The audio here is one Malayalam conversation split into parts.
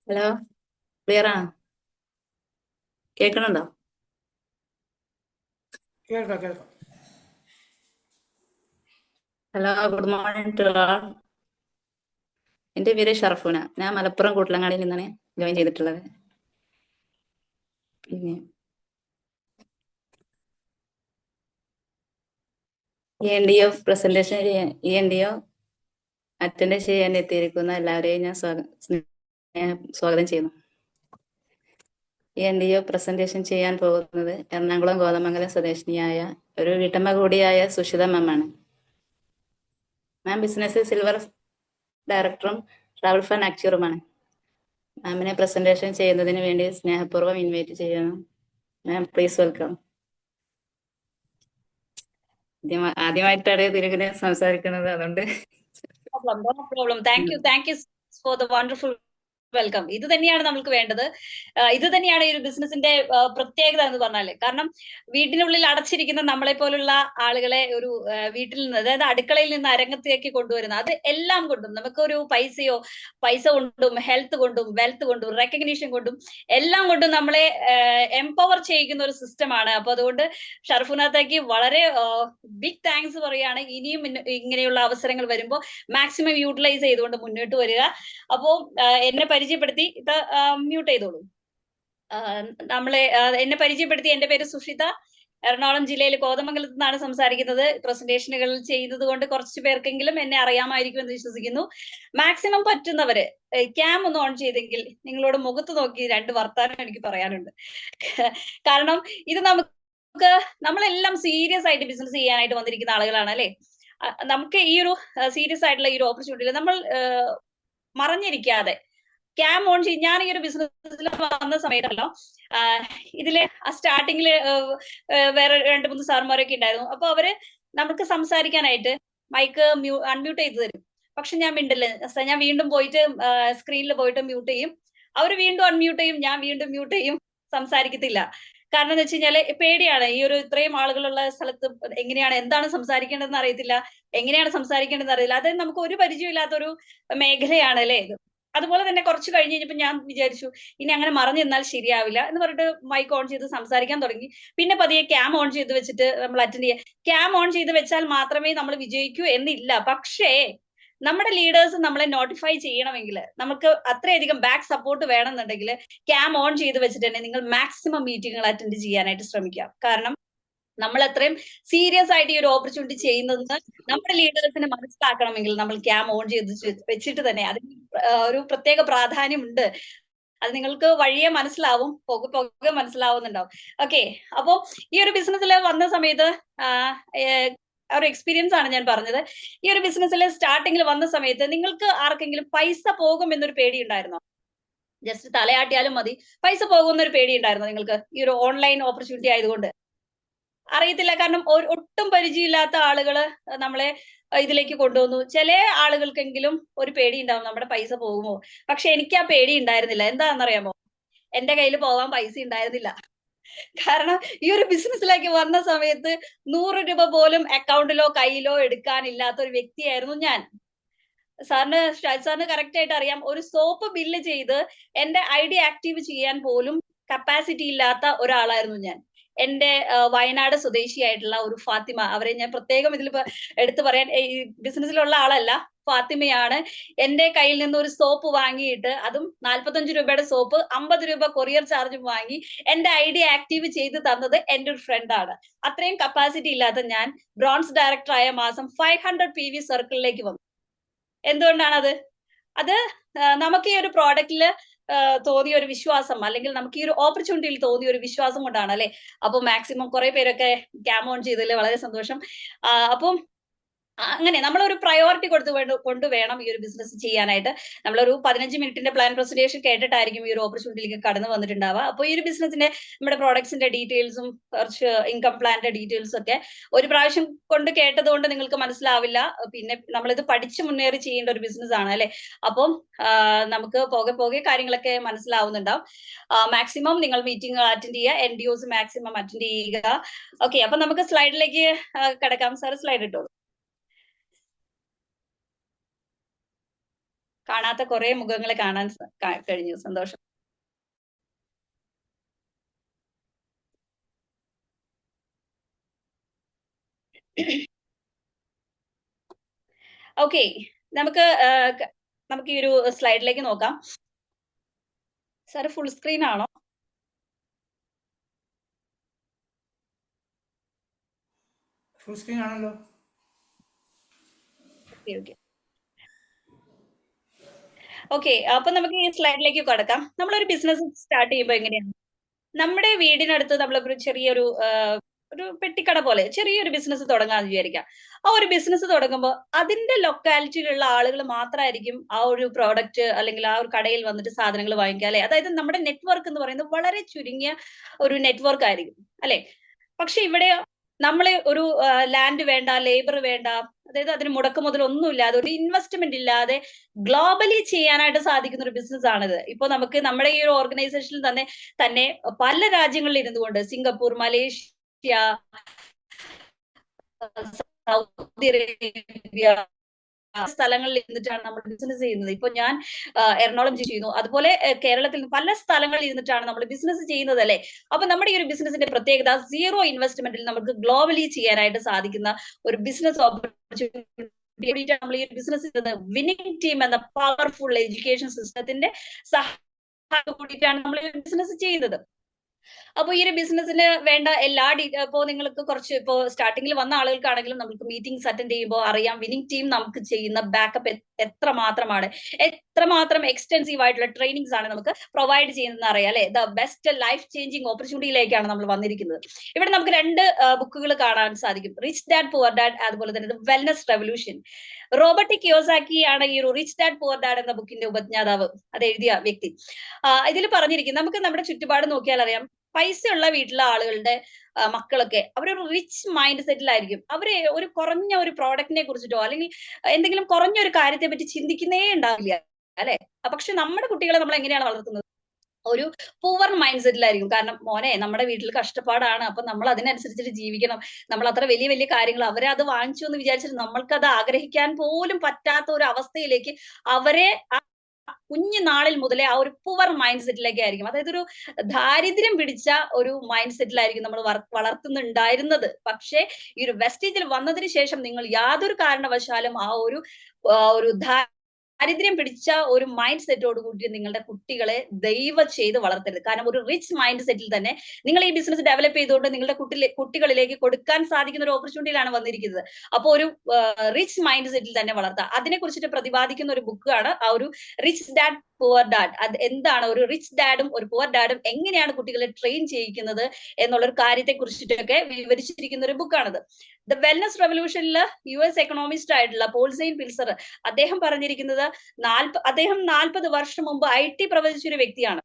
ഹലോ, ക്ലിയർ ആണോ? കേൾക്കണുണ്ടോ? കേൾക്കാം കേൾക്കാം. Hello, good morning to all. എൻ്റെ പേര് ഷർഫുന. ഞാൻ മലപ്പുറം കൂട്ടലങ്ങാടിയിൽ നിന്നാണ് ജോയിൻ ചെയ്തിട്ടുള്ളത്. പിന്നെ ENDO പ്രസന്റേഷൻ ENDO അറ്റൻഡ് ചെയ്യാൻ എത്തിയിരിക്കുന്ന എല്ലാവരെയും ഞാൻ സ്വാഗതം ചെയ്യുന്നു. ENDO പ്രസന്റേഷൻ ചെയ്യാൻ പോകുന്നത് എറണാകുളം കോതമംഗലം സ്വദേശിനിയായ ഒരു വീട്ടമ്മ കൂടിയായ സുഷിത മാമാണ്. മാം ബിസിനസ് സിൽവർ ഡയറക്ടറും ട്രാവൽ ഫണ്ട് ആക്ച്വറുമാണ്. മാമിനെ പ്രസന്റേഷൻ ചെയ്യുന്നതിന് വേണ്ടി സ്നേഹപൂർവ്വം ഇൻവൈറ്റ് ചെയ്യുന്നു. Ma'am please welcome. ആദ്യമായിട്ടാണ് ഇതിലിങ്ങനെ സംസാരിക്കുന്നത്, അതുകൊണ്ട് problem, no problem. Thank you for the wonderful welcome. ഇത് തന്നെയാണ് നമുക്ക് വേണ്ടത്. ഇത് തന്നെയാണ് ഈ ഒരു ബിസിനസിന്റെ പ്രത്യേകത എന്ന് പറഞ്ഞാല്. കാരണം വീട്ടിനുള്ളിൽ അടച്ചിരിക്കുന്ന നമ്മളെ പോലുള്ള ആളുകളെ ഒരു വീട്ടിൽ നിന്ന്, അതായത് അടുക്കളയിൽ നിന്ന് അരങ്ങത്തേക്ക് കൊണ്ടുവരുന്ന, അത് എല്ലാം കൊണ്ടും നമുക്കൊരു പൈസ കൊണ്ടും ഹെൽത്ത് കൊണ്ടും വെൽത്ത് കൊണ്ടും റെക്കഗ്നീഷൻ കൊണ്ടും എല്ലാം കൊണ്ടും നമ്മളെ എംപവർ ചെയ്യിക്കുന്ന ഒരു സിസ്റ്റമാണ്. അപ്പൊ അതുകൊണ്ട് ഷർഫുനത്തേക്ക് വളരെ ബിഗ് താങ്ക്സ് പറയാണ്. ഇനിയും ഇങ്ങനെയുള്ള അവസരങ്ങൾ വരുമ്പോൾ മാക്സിമം യൂട്ടിലൈസ് ചെയ്തുകൊണ്ട് മുന്നോട്ട് വരിക. അപ്പോ എന്നെ പരിചയപ്പെടുത്തി, ഇത് മ്യൂട്ട് ചെയ്തോളൂ. എന്നെ പരിചയപ്പെടുത്തി. എന്റെ പേര് സുഷിത. എറണാകുളം ജില്ലയിൽ കോതമംഗലത്ത് നിന്നാണ് സംസാരിക്കുന്നത്. പ്രസന്റേഷനുകൾ ചെയ്യുന്നത് കൊണ്ട് കുറച്ചു പേർക്കെങ്കിലും എന്നെ അറിയാമായിരിക്കും എന്ന് വിശ്വസിക്കുന്നു. മാക്സിമം പറ്റുന്നവര് ക്യാം ഒന്ന് ഓൺ ചെയ്തെങ്കിൽ നിങ്ങളോട് മുഖത്ത് നോക്കി രണ്ട് വർത്താനം എനിക്ക് പറയാനുണ്ട്. കാരണം ഇത് നമ്മളെല്ലാം സീരിയസ് ആയിട്ട് ബിസിനസ് ചെയ്യാനായിട്ട് വന്നിരിക്കുന്ന ആളുകളാണ് അല്ലെ. നമുക്ക് ഈ ഒരു സീരിയസ് ആയിട്ടുള്ള ഈ ഒരു ഓപ്പർച്യൂണിറ്റിയിൽ നമ്മൾ മറഞ്ഞിരിക്കാതെ ക്യാം ഓൺ ചെയ്യും. ഞാൻ ഈ ഒരു ബിസിനസ്സിൽ വന്ന സമയത്തല്ലോ, ഇതില് സ്റ്റാർട്ടിങ്ങില് വേറെ 2-3 സാർമാരൊക്കെ ഉണ്ടായിരുന്നു. അപ്പൊ അവര് നമുക്ക് സംസാരിക്കാനായിട്ട് മൈക്ക് അൺമ്യൂട്ട് ചെയ്ത് തരും. പക്ഷെ ഞാൻ മിണ്ടില്ല. ഞാൻ വീണ്ടും പോയിട്ട് സ്ക്രീനിൽ പോയിട്ട് മ്യൂട്ട് ചെയ്യും. അവര് വീണ്ടും അൺമ്യൂട്ട് ചെയ്യും, ഞാൻ വീണ്ടും മ്യൂട്ട് ചെയ്യും. സംസാരിക്കത്തില്ല. കാരണം എന്ന് വെച്ച് കഴിഞ്ഞാല് പേടിയാണ്. ഈ ഒരു ഇത്രയും ആളുകളുള്ള സ്ഥലത്ത് എന്താണ് സംസാരിക്കേണ്ടതെന്ന് അറിയത്തില്ല, എങ്ങനെയാണ് സംസാരിക്കേണ്ടതെന്ന് അറിയില്ല. അതായത് നമുക്ക് ഒരു പരിചയമില്ലാത്തൊരു മേഖലയാണ് അല്ലേ ഇത്. അതുപോലെ തന്നെ കുറച്ച് കഴിഞ്ഞ് കഴിഞ്ഞപ്പോ ഞാൻ വിചാരിച്ചു ഇനി അങ്ങനെ മറഞ്ഞു നിന്നാൽ ശരിയാവില്ല എന്ന് പറഞ്ഞിട്ട് മൈക്ക് ഓൺ ചെയ്ത് സംസാരിക്കാൻ തുടങ്ങി. പിന്നെ പതിയെ ക്യാം ഓൺ ചെയ്ത് വെച്ചിട്ട് നമ്മൾ അറ്റൻഡ് ചെയ്യാം. ക്യാം ഓൺ ചെയ്ത് വെച്ചാൽ മാത്രമേ നമ്മൾ വിജയിക്കൂ എന്നില്ല. പക്ഷേ നമ്മുടെ ലീഡേഴ്സ് നമ്മളെ നോട്ടിഫൈ ചെയ്യണമെങ്കിൽ, നമുക്ക് അത്രയധികം ബാക്ക് സപ്പോർട്ട് വേണമെന്നുണ്ടെങ്കിൽ ക്യാം ഓൺ ചെയ്ത് വെച്ചിട്ട് തന്നെ നിങ്ങൾ മാക്സിമം മീറ്റിങ്ങുകൾ അറ്റൻഡ് ചെയ്യാനായിട്ട് ശ്രമിക്കാം. കാരണം നമ്മൾ അത്രയും സീരിയസ് ആയിട്ട് ഈ ഒരു ഓപ്പർച്യൂണിറ്റി ചെയ്യുന്നതെന്ന് നമ്മുടെ ലീഡേഴ്സിന് മനസ്സിലാക്കണമെങ്കിൽ നമ്മൾ ക്യാം ഓൺ ചെയ്ത് വെച്ചിട്ട് തന്നെ അതിന് ഒരു പ്രത്യേക പ്രാധാന്യമുണ്ട്. അത് നിങ്ങൾക്ക് വഴിയെ മനസ്സിലാവും, പോകെ മനസ്സിലാവുന്നുണ്ടാവും. ഓക്കെ, അപ്പൊ ഈ ഒരു ബിസിനസ്സിൽ വന്ന സമയത്ത് ഒരു എക്സ്പീരിയൻസ് ആണ് ഞാൻ പറഞ്ഞത്. ഈ ഒരു ബിസിനസ്സിൽ സ്റ്റാർട്ടിങ്ങിൽ വന്ന സമയത്ത് നിങ്ങൾക്ക് ആർക്കെങ്കിലും പൈസ പോകും എന്നൊരു പേടി ഉണ്ടായിരുന്നോ? ജസ്റ്റ് തലയാട്ടിയാലും മതി, പൈസ പോകുന്നൊരു പേടി ഉണ്ടായിരുന്നോ നിങ്ങൾക്ക് ഈ ഒരു ഓൺലൈൻ ഓപ്പർച്യൂണിറ്റി ആയതുകൊണ്ട്? അറിയത്തില്ല. കാരണം ഒട്ടും പരിചയമില്ലാത്ത ആളുകള് നമ്മളെ ഇതിലേക്ക് കൊണ്ടുവന്നു. ചില ആളുകൾക്കെങ്കിലും ഒരു പേടി ഉണ്ടാവും, നമ്മുടെ പൈസ പോകുമോ. പക്ഷെ എനിക്ക് ആ പേടി ഉണ്ടായിരുന്നില്ല. എന്താണെന്നറിയാമോ? എന്റെ കയ്യിൽ പോവാൻ പൈസ ഉണ്ടായിരുന്നില്ല. കാരണം ഈ ഒരു ബിസിനസ്സിലേക്ക് വന്ന സമയത്ത് 100 രൂപ പോലും അക്കൗണ്ടിലോ കയ്യിലോ എടുക്കാനില്ലാത്ത ഒരു വ്യക്തിയായിരുന്നു ഞാൻ. സാറിന് കറക്റ്റ് ആയിട്ട് അറിയാം. ഒരു സോപ്പ് ബില്ല് ചെയ്ത് എന്റെ ID ആക്റ്റീവ് ചെയ്യാൻ പോലും കപ്പാസിറ്റി ഇല്ലാത്ത ഒരാളായിരുന്നു ഞാൻ. എന്റെ വയനാട് സ്വദേശിയായിട്ടുള്ള ഒരു ഫാത്തിമ, അവരെ ഞാൻ പ്രത്യേകം ഇതിൽ എടുത്തു പറയാൻ, ഈ ബിസിനസ്സിലുള്ള ആളല്ല, ഫാത്തിമയാണ് എന്റെ കയ്യിൽ നിന്ന് ഒരു സോപ്പ് വാങ്ങിയിട്ട്, അതും 45 രൂപയുടെ സോപ്പ് 50 രൂപ കൊറിയർ ചാർജും വാങ്ങി എന്റെ ID ആക്റ്റീവ് ചെയ്ത് തന്നത് എന്റെ ഒരു ഫ്രണ്ടാണ്. അത്രയും കപ്പാസിറ്റി ഇല്ലാത്ത ഞാൻ ബ്രോൺസ് ഡയറക്ടർ ആയ മാസം 500 PV സർക്കിളിലേക്ക് വന്നു. എന്തുകൊണ്ടാണത്? അത് നമുക്ക് ഈ ഒരു പ്രോഡക്റ്റില് തോന്നിയ ഒരു വിശ്വാസം, അല്ലെങ്കിൽ നമുക്ക് ഈ ഒരു ഓപ്പർച്യൂണിറ്റിയിൽ തോന്നിയ ഒരു വിശ്വാസം കൊണ്ടാണ് അല്ലെ. അപ്പൊ മാക്സിമം കുറെ പേരൊക്കെ ക്യാം ഓൺ ചെയ്തതിൽ വളരെ സന്തോഷം. അപ്പം അങ്ങനെ നമ്മളൊരു പ്രയോറിറ്റി കൊണ്ടുവേണം ഈ ഒരു ബിസിനസ് ചെയ്യാനായിട്ട്. നമ്മളൊരു 15 മിനിറ്റിന്റെ പ്ലാൻ പ്രസന്റേഷൻ കേട്ടിട്ടായിരിക്കും ഈ ഒരു ഓപ്പർച്യൂണിറ്റിയിലേക്ക് കടന്നു വന്നിട്ടുണ്ടാവുക. അപ്പൊ ഈ ഒരു ബിസിനസിന്റെ നമ്മുടെ പ്രോഡക്ട്സിന്റെ ഡീറ്റെയിൽസും കുറച്ച് ഇൻകം പ്ലാന്റെ ഡീറ്റെയിൽസും ഒക്കെ ഒരു പ്രാവശ്യം കൊണ്ട് കേട്ടത് കൊണ്ട് നിങ്ങൾക്ക് മനസ്സിലാവില്ല. പിന്നെ നമ്മളിത് പഠിച്ചു മുന്നേറി ചെയ്യേണ്ട ഒരു ബിസിനസ് ആണ് അല്ലെ. അപ്പം നമുക്ക് പോകെ കാര്യങ്ങളൊക്കെ മനസ്സിലാവുന്നുണ്ടാവും. മാക്സിമം നിങ്ങൾ മീറ്റിംഗ് അറ്റൻഡ് ചെയ്യുക, NDOs മാക്സിമം അറ്റൻഡ് ചെയ്യുക. ഓക്കെ, അപ്പൊ നമുക്ക് സ്ലൈഡിലേക്ക് കിടക്കാം. സാർ സ്ലൈഡ് ഇട്ടോളൂ. കാണാത്ത കുറെ മുഖങ്ങളെ കാണാൻ കഴിഞ്ഞു. സന്തോഷം. ഓക്കെ, നമുക്ക് നമുക്ക് ഈ ഒരു സ്ലൈഡിലേക്ക് നോക്കാം. സാർ ഫുൾ സ്ക്രീൻ ആണോ? ഫുൾ സ്ക്രീൻ ആണല്ലോ. ഓക്കെ, അപ്പൊ നമുക്ക് ഈ സ്ലൈഡിലേക്ക് കടക്കാം. നമ്മളൊരു ബിസിനസ് സ്റ്റാർട്ട് ചെയ്യുമ്പോൾ എങ്ങനെയാണ്? നമ്മുടെ വീടിനടുത്ത് നമ്മളൊരു ചെറിയൊരു ഒരു പെട്ടിക്കട പോലെ ചെറിയൊരു ബിസിനസ് തുടങ്ങാന്ന് വിചാരിക്കാം. ആ ഒരു ബിസിനസ് തുടങ്ങുമ്പോൾ അതിന്റെ ലൊക്കാലിറ്റിയിലുള്ള ആളുകൾ മാത്രമായിരിക്കും ആ ഒരു പ്രോഡക്റ്റ് അല്ലെങ്കിൽ ആ ഒരു കടയിൽ വന്നിട്ട് സാധനങ്ങൾ വാങ്ങിക്കുക, അല്ലെ? അതായത് നമ്മുടെ നെറ്റ്വർക്ക് എന്ന് പറയുന്നത് വളരെ ചുരുങ്ങിയ ഒരു നെറ്റ്വർക്ക് ആയിരിക്കും, അല്ലെ? പക്ഷെ ഇവിടെ നമ്മളെ ഒരു ലാൻഡ് വേണ്ട, ലേബർ വേണ്ട, അതായത് അതിന് മുടക്ക് മുതൽ ഒന്നുമില്ലാതെ, ഒരു ഇൻവെസ്റ്റ്മെന്റ് ഇല്ലാതെ ഗ്ലോബലി ചെയ്യാനായിട്ട് സാധിക്കുന്ന ഒരു ബിസിനസ് ആണിത്. ഇപ്പൊ നമുക്ക് നമ്മുടെ ഈ ഒരു ഓർഗനൈസേഷനിൽ തന്നെ പല രാജ്യങ്ങളിൽ ഇരുന്നു കൊണ്ട്, സിംഗപ്പൂർ, മലേഷ്യ, സൗദി അറേബ്യ സ്ഥലങ്ങളിൽ ഇരുന്നിട്ടാണ് നമ്മൾ ബിസിനസ് ചെയ്യുന്നത്. ഇപ്പൊ ഞാൻ എറണാകുളം ചെയ്യുന്നു, അതുപോലെ കേരളത്തിൽ പല സ്ഥലങ്ങളിൽ ഇരുന്നിട്ടാണ് നമ്മൾ ബിസിനസ് ചെയ്യുന്നത്, അല്ലെ? അപ്പൊ നമ്മുടെ ഈ ഒരു ബിസിനസിന്റെ പ്രത്യേകത, സീറോ ഇൻവെസ്റ്റ്മെന്റിൽ നമുക്ക് ഗ്ലോബലി ചെയ്യാനായിട്ട് സാധിക്കുന്ന ഒരു ബിസിനസ് ഓപ്പർച്യൂണിറ്റി നമ്മൾ ഈ ബിസിനസ് വിന്നിംഗ് ടീം എന്ന പവർഫുൾ എഡ്യൂക്കേഷൻ സിസ്റ്റത്തിന്റെ സഹായം കൂടിയിട്ടാണ് നമ്മൾ ഈ ബിസിനസ് ചെയ്യുന്നത്. അപ്പൊ ഈ ഒരു ബിസിനസ്സിന് വേണ്ട എല്ലാ ഇപ്പോ നിങ്ങൾക്ക് കുറച്ച് ഇപ്പോ സ്റ്റാർട്ടിങ്ങിൽ വന്ന ആളുകൾക്കാണെങ്കിലും നമുക്ക് മീറ്റിംഗ്സ് അറ്റൻഡ് ചെയ്യുമ്പോൾ അറിയാം, വിന്നിംഗ് ടീം നമുക്ക് ചെയ്യുന്ന ബാക്കപ്പ് എത്രമാത്രം എക്സ്റ്റെൻസീവ് ആയിട്ടുള്ള ട്രെയിനിങ്സ് ആണ് നമുക്ക് പ്രൊവൈഡ് ചെയ്യുന്നതെന്ന് അറിയാം, അല്ലെ? ദ ബെസ്റ്റ് ലൈഫ് ചേഞ്ചിങ് ഓപ്പർച്യൂണിറ്റിയിലേക്കാണ് നമ്മൾ വന്നിരിക്കുന്നത്. ഇവിടെ നമുക്ക് 2 ബുക്കുകൾ കാണാൻ സാധിക്കും, റിച്ച് ഡാഡ് പുവർ ഡാഡ്, അതുപോലെ തന്നെ വെൽനസ് റെവല്യൂഷൻ. റോബർട്ട് കിയോസാക്കി ആണ് ഈ ഒരു റിച്ച് ഡാഡ് പുവർ ഡാഡ് എന്ന ബുക്കിന്റെ ഉപജ്ഞാതാവ്, അത് എഴുതിയ വ്യക്തി. ഇതിൽ പറഞ്ഞിരിക്കും, നമുക്ക് നമ്മുടെ ചുറ്റുപാട് നോക്കിയാൽ അറിയാം, പൈസയുള്ള വീട്ടിലെ ആളുകളുടെ മക്കളൊക്കെ അവരൊരു റിച്ച് മൈൻഡ് സെറ്റിലായിരിക്കും. അവര് ഒരു കുറഞ്ഞ ഒരു പ്രോഡക്റ്റിനെ കുറിച്ചിട്ടോ അല്ലെങ്കിൽ എന്തെങ്കിലും കുറഞ്ഞ ഒരു കാര്യത്തെ പറ്റി ചിന്തിക്കുന്നേ ഉണ്ടാവില്ല, അല്ലെ? പക്ഷെ നമ്മുടെ കുട്ടികളെ നമ്മൾ എങ്ങനെയാണ് വളർത്തുന്നത്? ഒരു പൂവർ മൈൻഡ് സെറ്റിലായിരിക്കും. കാരണം മോനെ, നമ്മുടെ വീട്ടിൽ കഷ്ടപ്പാടാണ്, അപ്പൊ നമ്മൾ അതിനനുസരിച്ചിട്ട് ജീവിക്കണം, നമ്മൾ അത്ര വലിയ വലിയ കാര്യങ്ങൾ അവരെ അത് വാങ്ങിച്ചു എന്ന് വിചാരിച്ചിട്ട് നമ്മൾക്കത് ആഗ്രഹിക്കാൻ പോലും പറ്റാത്ത ഒരു അവസ്ഥയിലേക്ക് അവരെ കുഞ്ഞു നാളിൽ മുതലേ ആ ഒരു പുവർ മൈൻഡ് സെറ്റിലേക്ക് ആയിരിക്കും, അതായത് ഒരു ദാരിദ്ര്യം പിടിച്ച ഒരു മൈൻഡ് സെറ്റിലായിരിക്കും നമ്മൾ വളർത്തുന്നുണ്ടായിരുന്നത്. പക്ഷേ ഈ ഒരു വെസ്റ്റേജിൽ വന്നതിന് ശേഷം നിങ്ങൾ യാതൊരു കാരണവശാലും ആ ഒരു ദാരിദ്ര്യം പിടിച്ച ഒരു മൈൻഡ് സെറ്റോട് കൂടി നിങ്ങളുടെ കുട്ടികളെ ദയവ് ചെയ്ത് വളർത്തരുത്. കാരണം ഒരു റിച്ച് മൈൻഡ് സെറ്റിൽ തന്നെ നിങ്ങൾ ഈ ബിസിനസ് ഡെവലപ്പ് ചെയ്തുകൊണ്ട് നിങ്ങളുടെ കുട്ടികളിലേക്ക് കൊടുക്കാൻ സാധിക്കുന്ന ഒരു ഓപ്പർച്യൂണിറ്റിയിലാണ് വന്നിരിക്കുന്നത്. അപ്പോൾ ഒരു റിച്ച് മൈൻഡ് സെറ്റിൽ തന്നെ വളർത്താം. അതിനെ കുറിച്ചിട്ട് പ്രതിപാദിക്കുന്ന ഒരു ബുക്കാണ് ആ ഒരു റിച്ച് ഡാഡ് പുവർ ഡാഡ്. അത് എന്താണ് ഒരു റിച്ച് ഡാഡും ഒരു പുവർ ഡാഡും എങ്ങനെയാണ് കുട്ടികളെ ട്രെയിൻ ചെയ്യിക്കുന്നത് എന്നുള്ളൊരു കാര്യത്തെ കുറിച്ചിട്ടൊക്കെ വിവരിച്ചിരിക്കുന്ന ഒരു ബുക്കാണിത്. ദ വെൽനസ് റെവല്യൂഷനിൽ US എക്കണോമിസ്റ്റ് ആയിട്ടുള്ള പോൾ സെയിൻ പിൽസർ അദ്ദേഹം പറഞ്ഞിരിക്കുന്നത്, അദ്ദേഹം 40 വർഷം മുമ്പ് IT പ്രവചിച്ചൊരു വ്യക്തിയാണ്.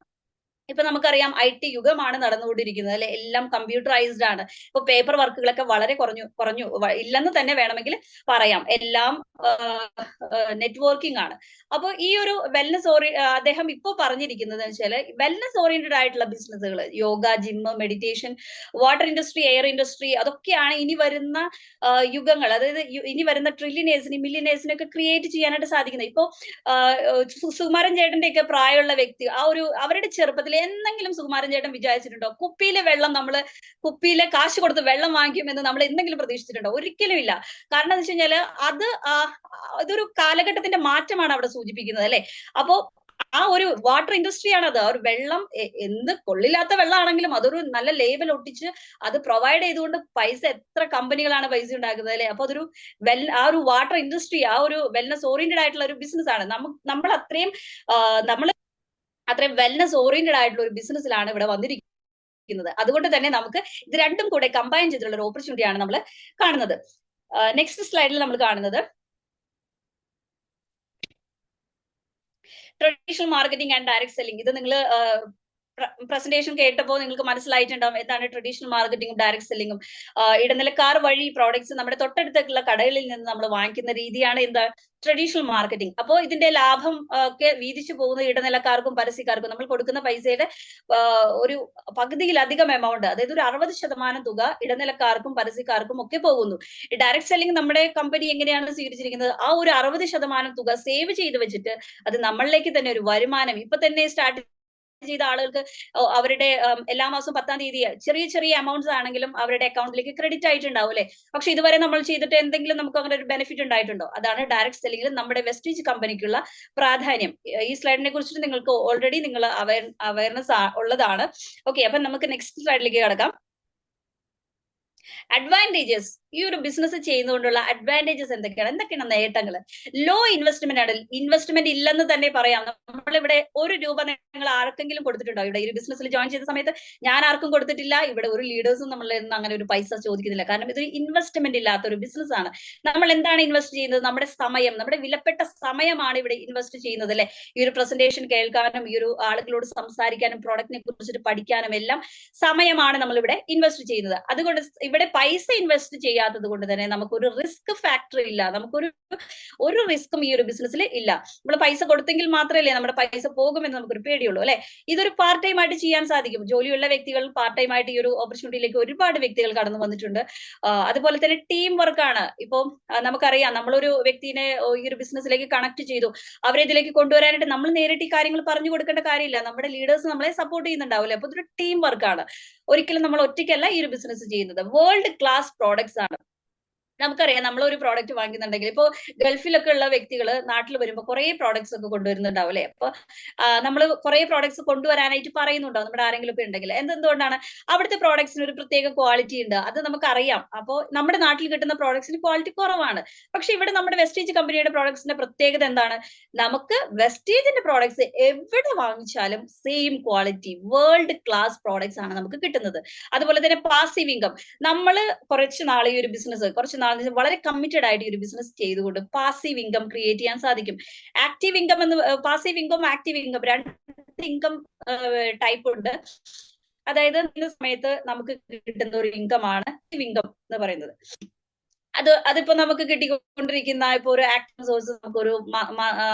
ഇപ്പൊ നമുക്കറിയാം IT യുഗമാണ് നടന്നുകൊണ്ടിരിക്കുന്നത്, അല്ലെ? എല്ലാം കമ്പ്യൂട്ടറൈസ്ഡ് ആണ്. ഇപ്പൊ പേപ്പർ വർക്കുകളൊക്കെ വളരെ കുറഞ്ഞു ഇല്ലെന്ന് തന്നെ വേണമെങ്കിൽ പറയാം. എല്ലാം നെറ്റ്വർക്കിംഗ് ആണ്. അപ്പൊ ഈ ഒരു അദ്ദേഹം ഇപ്പൊ പറഞ്ഞിരിക്കുന്നത് വെച്ചാൽ, വെൽനസ് ഓറിയന്റഡ് ആയിട്ടുള്ള ബിസിനസ്സുകൾ, yoga, gym, meditation, water industry, air industry, അതൊക്കെയാണ് ഇനി വരുന്ന യുഗങ്ങൾ. അതായത് ഇനി വരുന്ന ട്രില്യനേഴ്സിന്, മില്യനേഴ്സിനൊക്കെ ക്രിയേറ്റ് ചെയ്യാനായിട്ട് സാധിക്കുന്നത്. ഇപ്പൊ സുകുമാരൻ ചേട്ടന്റെ ഒക്കെ പ്രായമുള്ള വ്യക്തി, അവരുടെ ചെറുപ്പത്തിൽ എന്തെങ്കിലും സുകുമാരൻ ചേട്ടൻ വിചാരിച്ചിട്ടുണ്ടോ കുപ്പിയിലെ കാശ് കൊടുത്ത് വെള്ളം വാങ്ങിക്കും എന്ന് നമ്മൾ എന്തെങ്കിലും പ്രതീക്ഷിച്ചിട്ടുണ്ടോ? ഒരിക്കലും ഇല്ല. കാരണം എന്ന് വെച്ച് കഴിഞ്ഞാല് അതൊരു കാലഘട്ടത്തിന്റെ മാറ്റമാണ് അവിടെ സൂചിപ്പിക്കുന്നത്, അല്ലെ? അപ്പോ ആ ഒരു വാട്ടർ ഇൻഡസ്ട്രിയാണ് അത്. ഒരു വെള്ളം, എന്ത് കൊള്ളില്ലാത്ത വെള്ളമാണെങ്കിലും അതൊരു നല്ല ലേബൽ ഒട്ടിച്ച് അത് പ്രൊവൈഡ് ചെയ്തുകൊണ്ട് എത്ര കമ്പനികളാണ് പൈസ ഉണ്ടാക്കുന്നത്, അല്ലെ? അപ്പൊ അതൊരു ആ ഒരു വാട്ടർ ഇൻഡസ്ട്രി, ആ ഒരു വെൽനസ് ഓറിയന്റഡ് ആയിട്ടുള്ള ഒരു ബിസിനസ് ആണ്. നമ്മൾ അത്രയും വെൽനസ് ഓറിയന്റഡ് ആയിട്ടുള്ള ഒരു ബിസിനസ്സിലാണ് ഇവിടെ വന്നിരിക്കുന്നത്. അതുകൊണ്ട് തന്നെ നമുക്ക് ഇത് രണ്ടും കൂടെ കമ്പൈൻ ചെയ്തിട്ടുള്ള ഒരു ഓപ്പർച്യൂണിറ്റിയാണ് നമ്മൾ കാണുന്നത്. നെക്സ്റ്റ് സ്ലൈഡിൽ നമ്മൾ കാണുന്നത് traditional marketing and direct selling. ഇത് നിങ്ങൾ പ്രസന്റേഷൻ കേട്ടപ്പോൾ നിങ്ങൾക്ക് മനസ്സിലായിട്ടുണ്ടാവും എന്താണ് ട്രഡീഷണൽ മാർക്കറ്റിംഗും ഡയറക്ട് സെല്ലിങ്ങും. ഇടനിലക്കാർ വഴി പ്രോഡക്ട്സ് നമ്മുടെ തൊട്ടടുത്തുള്ള കടകളിൽ നിന്ന് നമ്മൾ വാങ്ങിക്കുന്ന രീതിയാണ് എന്താ ട്രഡീഷണൽ മാർക്കറ്റിംഗ്. അപ്പോൾ ഇതിന്റെ ലാഭം ഒക്കെ വീതിച്ചു പോകുന്ന ഇടനിലക്കാർക്കും പരസ്യക്കാർക്കും നമ്മൾ കൊടുക്കുന്ന പൈസയുടെ ഒരു പകുതിയിലധികം എമൗണ്ട്, അതായത് ഒരു 60% തുക ഇടനിലക്കാർക്കും പരസ്യക്കാർക്കും ഒക്കെ പോകുന്നു. ഡയറക്ട് സെല്ലിംഗ് നമ്മുടെ കമ്പനി എങ്ങനെയാണ് സ്വീകരിച്ചിരിക്കുന്നത്, ആ ഒരു 60% തുക സേവ് ചെയ്ത് വെച്ചിട്ട് അത് നമ്മളിലേക്ക് തന്നെ ഒരു വരുമാനം ഇപ്പൊ തന്നെ സ്റ്റാർട്ട് ചെയ്ത ആളുകൾക്ക് അവരുടെ എല്ലാ മാസവും 10-ാം തീയതി ചെറിയ ചെറിയ എമൗണ്ട്സ് ആണെങ്കിലും അവരുടെ അക്കൗണ്ടിലേക്ക് ക്രെഡിറ്റ് ആയിട്ടുണ്ടാവും അല്ലെ. പക്ഷെ ഇതുവരെ നമ്മൾ ചെയ്തിട്ട് എന്തെങ്കിലും നമുക്ക് അങ്ങനെ ഒരു ബെനിഫിറ്റ് ഉണ്ടായിട്ടുണ്ടോ? അതാണ് ഡയറക്ട് സെല്ലിംഗിൽ നമ്മുടെ വെസ്റ്റീജ് കമ്പനിക്കുള്ള പ്രാധാന്യം. ഈ സ്ലൈഡിനെ കുറിച്ചിട്ട് നിങ്ങൾക്ക് ഓൾറെഡി നിങ്ങൾ അവയർനെസ് ഉള്ളതാണ്. ഓക്കെ, അപ്പൊ നമുക്ക് നെക്സ്റ്റ് സ്ലൈഡിലേക്ക് കടക്കാം. അഡ്വാൻറ്റേജസ്, ഈ ഒരു ബിസിനസ് ചെയ്യുന്നതുകൊണ്ടുള്ള അഡ്വാൻറ്റേജസ് എന്തൊക്കെയാണ് നേട്ടങ്ങൾ? ലോ ഇൻവെസ്റ്റ്മെന്റ് ആണ്. ഇൻവെസ്റ്റ്മെന്റ് ഇല്ലെന്ന് തന്നെ പറയാം. നമ്മളിവിടെ 1 രൂപ നിങ്ങൾ ആർക്കെങ്കിലും കൊടുത്തിട്ടുണ്ടോ? ഇവിടെ ഈ ഒരു ബിസിനസ്സിൽ ജോയിൻ ചെയ്ത സമയത്ത് ഞാൻ ആർക്കും കൊടുത്തിട്ടില്ല. ഇവിടെ ഒരു ലീഡേഴ്സും നമ്മളിൽ നിന്ന് അങ്ങനെ ഒരു പൈസ ചോദിക്കുന്നില്ല. കാരണം ഇതൊരു ഇൻവെസ്റ്റ്മെന്റ് ഇല്ലാത്ത ഒരു ബിസിനസ് ആണ്. നമ്മൾ എന്താണ് ഇൻവെസ്റ്റ് ചെയ്യുന്നത്? നമ്മുടെ സമയം, നമ്മുടെ വിലപ്പെട്ട സമയമാണ് ഇവിടെ ഇൻവെസ്റ്റ് ചെയ്യുന്നത് അല്ലെ. ഈ ഒരു പ്രസന്റേഷൻ കേൾക്കാനും ഈ ഒരു ആളുകളോട് സംസാരിക്കാനും പ്രോഡക്റ്റിനെ കുറിച്ചിട്ട് പഠിക്കാനും എല്ലാം സമയമാണ് നമ്മൾ ഇവിടെ ഇൻവെസ്റ്റ് ചെയ്യുന്നത്. അതുകൊണ്ട് ഇവിടെ പൈസ ഇൻവെസ്റ്റ് ചെയ്യാത്തത് കൊണ്ട് തന്നെ നമുക്കൊരു റിസ്ക് ഫാക്ടർ ഇല്ല. ഒരു റിസ്ക്കും ഈ ഒരു ബിസിനസ്സിൽ ഇല്ല. നമ്മൾ പൈസ കൊടുത്തെങ്കിൽ മാത്രമല്ലേ നമ്മുടെ പൈസ പോകുമെന്ന് നമുക്കൊരു പേടിയുള്ളൂ അല്ലെ. ഇതൊരു പാർട്ട് ടൈം ആയിട്ട് ചെയ്യാൻ സാധിക്കും. ജോലിയുള്ള വ്യക്തികൾ പാർട്ട് ടൈം ആയിട്ട് ഈ ഒരു ഓപ്പർച്യൂണിറ്റിയിലേക്ക് ഒരുപാട് വ്യക്തികൾ കടന്നു വന്നിട്ടുണ്ട്. അതുപോലെ തന്നെ ടീം വർക്കാണ്. ഇപ്പൊ നമുക്കറിയാം, നമ്മളൊരു വ്യക്തിനെ ഈ ഒരു ബിസിനസ്സിലേക്ക് കണക്ട് ചെയ്തു, അവരെ ഇതിലേക്ക് കൊണ്ടുവരാനായിട്ട് നമ്മൾ നേരിട്ട് ഈ കാര്യങ്ങൾ പറഞ്ഞു കൊടുക്കേണ്ട കാര്യമില്ല. നമ്മുടെ ലീഡേഴ്സ് നമ്മളെ സപ്പോർട്ട് ചെയ്യുന്നുണ്ടാവില്ലേ. അപ്പൊ ഇതൊരു ടീം വർക്കാണ്. ഒരിക്കലും നമ്മൾ ഒറ്റയ്ക്കല്ല ഈ ഒരു ബിസിനസ് ചെയ്യുന്നത്. വേൾഡ് ക്ലാസ് പ്രോഡക്ട്സ് ആണ്. നമുക്കറിയാം, നമ്മൾ ഒരു പ്രോഡക്റ്റ് വാങ്ങിക്കുന്നുണ്ടെങ്കിൽ ഇപ്പൊ ഗൾഫിലൊക്കെ ഉള്ള വ്യക്തികൾ നാട്ടിൽ വരുമ്പോൾ കുറെ പ്രോഡക്ട്സ് ഒക്കെ കൊണ്ടുവരുന്നുണ്ടാവും അല്ലെ. അപ്പൊ നമ്മൾ കുറെ പ്രോഡക്ട്സ് കൊണ്ടുവരാനായിട്ട് പറയുന്നുണ്ടാവും നമ്മുടെ ആരെങ്കിലും ഒക്കെ ഉണ്ടെങ്കിൽ. എന്തുകൊണ്ടാണ്? അവിടുത്തെ പ്രോഡക്ട്സിന് ഒരു പ്രത്യേക ക്വാളിറ്റി ഉണ്ട്, അത് നമുക്കറിയാം. അപ്പോൾ നമ്മുടെ നാട്ടിൽ കിട്ടുന്ന പ്രോഡക്ട്സിന് ക്വാളിറ്റി കുറവാണ്. പക്ഷെ ഇവിടെ നമ്മുടെ വെസ്റ്റീജ് കമ്പനിയുടെ പ്രോഡക്ട്സിന്റെ പ്രത്യേകത എന്താണ്? നമുക്ക് വെസ്റ്റീജിന്റെ പ്രോഡക്ട്സ് എവിടെ വാങ്ങിച്ചാലും same quality world class products ആണ് നമുക്ക് കിട്ടുന്നത്. അതുപോലെ തന്നെ പാസീവ് ഇൻകം. നമ്മൾ കുറച്ച് നാൾ ഈ ഒരു ബിസിനസ് വളരെ കമ്മിറ്റഡ് ആയിട്ട് ഈ ഒരു ബിസിനസ് ചെയ്തുകൊണ്ട് പാസീവ് ഇൻകം ക്രിയേറ്റ് ചെയ്യാൻ സാധിക്കും. Active income passive income active income 2 income type ഉണ്ട്. അതായത് ഈ സമയത്ത് നമുക്ക് കിട്ടുന്ന ഒരു ഇൻകം ആണ് ആക്റ്റീവ് ഇൻകം എന്ന് പറയുന്നത്. അതിപ്പോ നമുക്ക് കിട്ടിക്കൊണ്ടിരിക്കുന്ന ഇപ്പൊ ഒരു ആക്റ്റീവ് സോഴ്സ് നമുക്കൊരു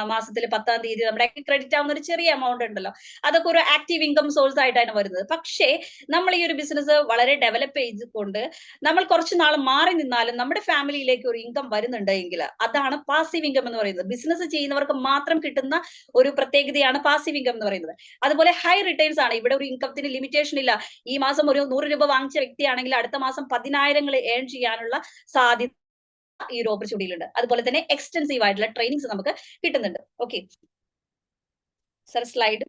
മാസത്തിൽ 10-ാം തീയതി നമ്മുടെ ക്രെഡിറ്റ് ആവുന്ന ഒരു ചെറിയ എമൗണ്ട് ഉണ്ടല്ലോ, അതൊക്കെ ഒരു ആക്റ്റീവ് ഇൻകം സോഴ്സ് ആയിട്ടാണ് വരുന്നത്. പക്ഷേ നമ്മൾ ഈ ഒരു ബിസിനസ് വളരെ ഡെവലപ്പ് ചെയ്തുകൊണ്ട് നമ്മൾ കുറച്ച് നാൾ മാറി നിന്നാലും നമ്മുടെ ഫാമിലിയിലേക്ക് ഒരു ഇൻകം വരുന്നുണ്ടെങ്കിൽ അതാണ് പാസീവ് ഇൻകം എന്ന് പറയുന്നത്. ബിസിനസ് ചെയ്യുന്നവർക്ക് മാത്രം കിട്ടുന്ന ഒരു പ്രത്യേകതയാണ് പാസീവ് ഇൻകം എന്ന് പറയുന്നത്. അതുപോലെ ഹൈ റിട്ടേൺസ് ആണ്. ഇവിടെ ഒരു ഇൻകത്തിന് ലിമിറ്റേഷൻ ഇല്ല. ഈ മാസം ഒരു 100 രൂപ വാങ്ങിച്ച വ്യക്തിയാണെങ്കിൽ അടുത്ത മാസം 10,000 ഏൺ ചെയ്യാനുള്ള സാധ്യത ഈ ഒരു ഓപ്പർച്യൂണിറ്റിയിലുണ്ട്. അതുപോലെ തന്നെ എക്സ്റ്റെൻസീവ് ആയിട്ടുള്ള ട്രെയിനിങ്സ് നമുക്ക് കിട്ടുന്നുണ്ട്. Okay sir, slide.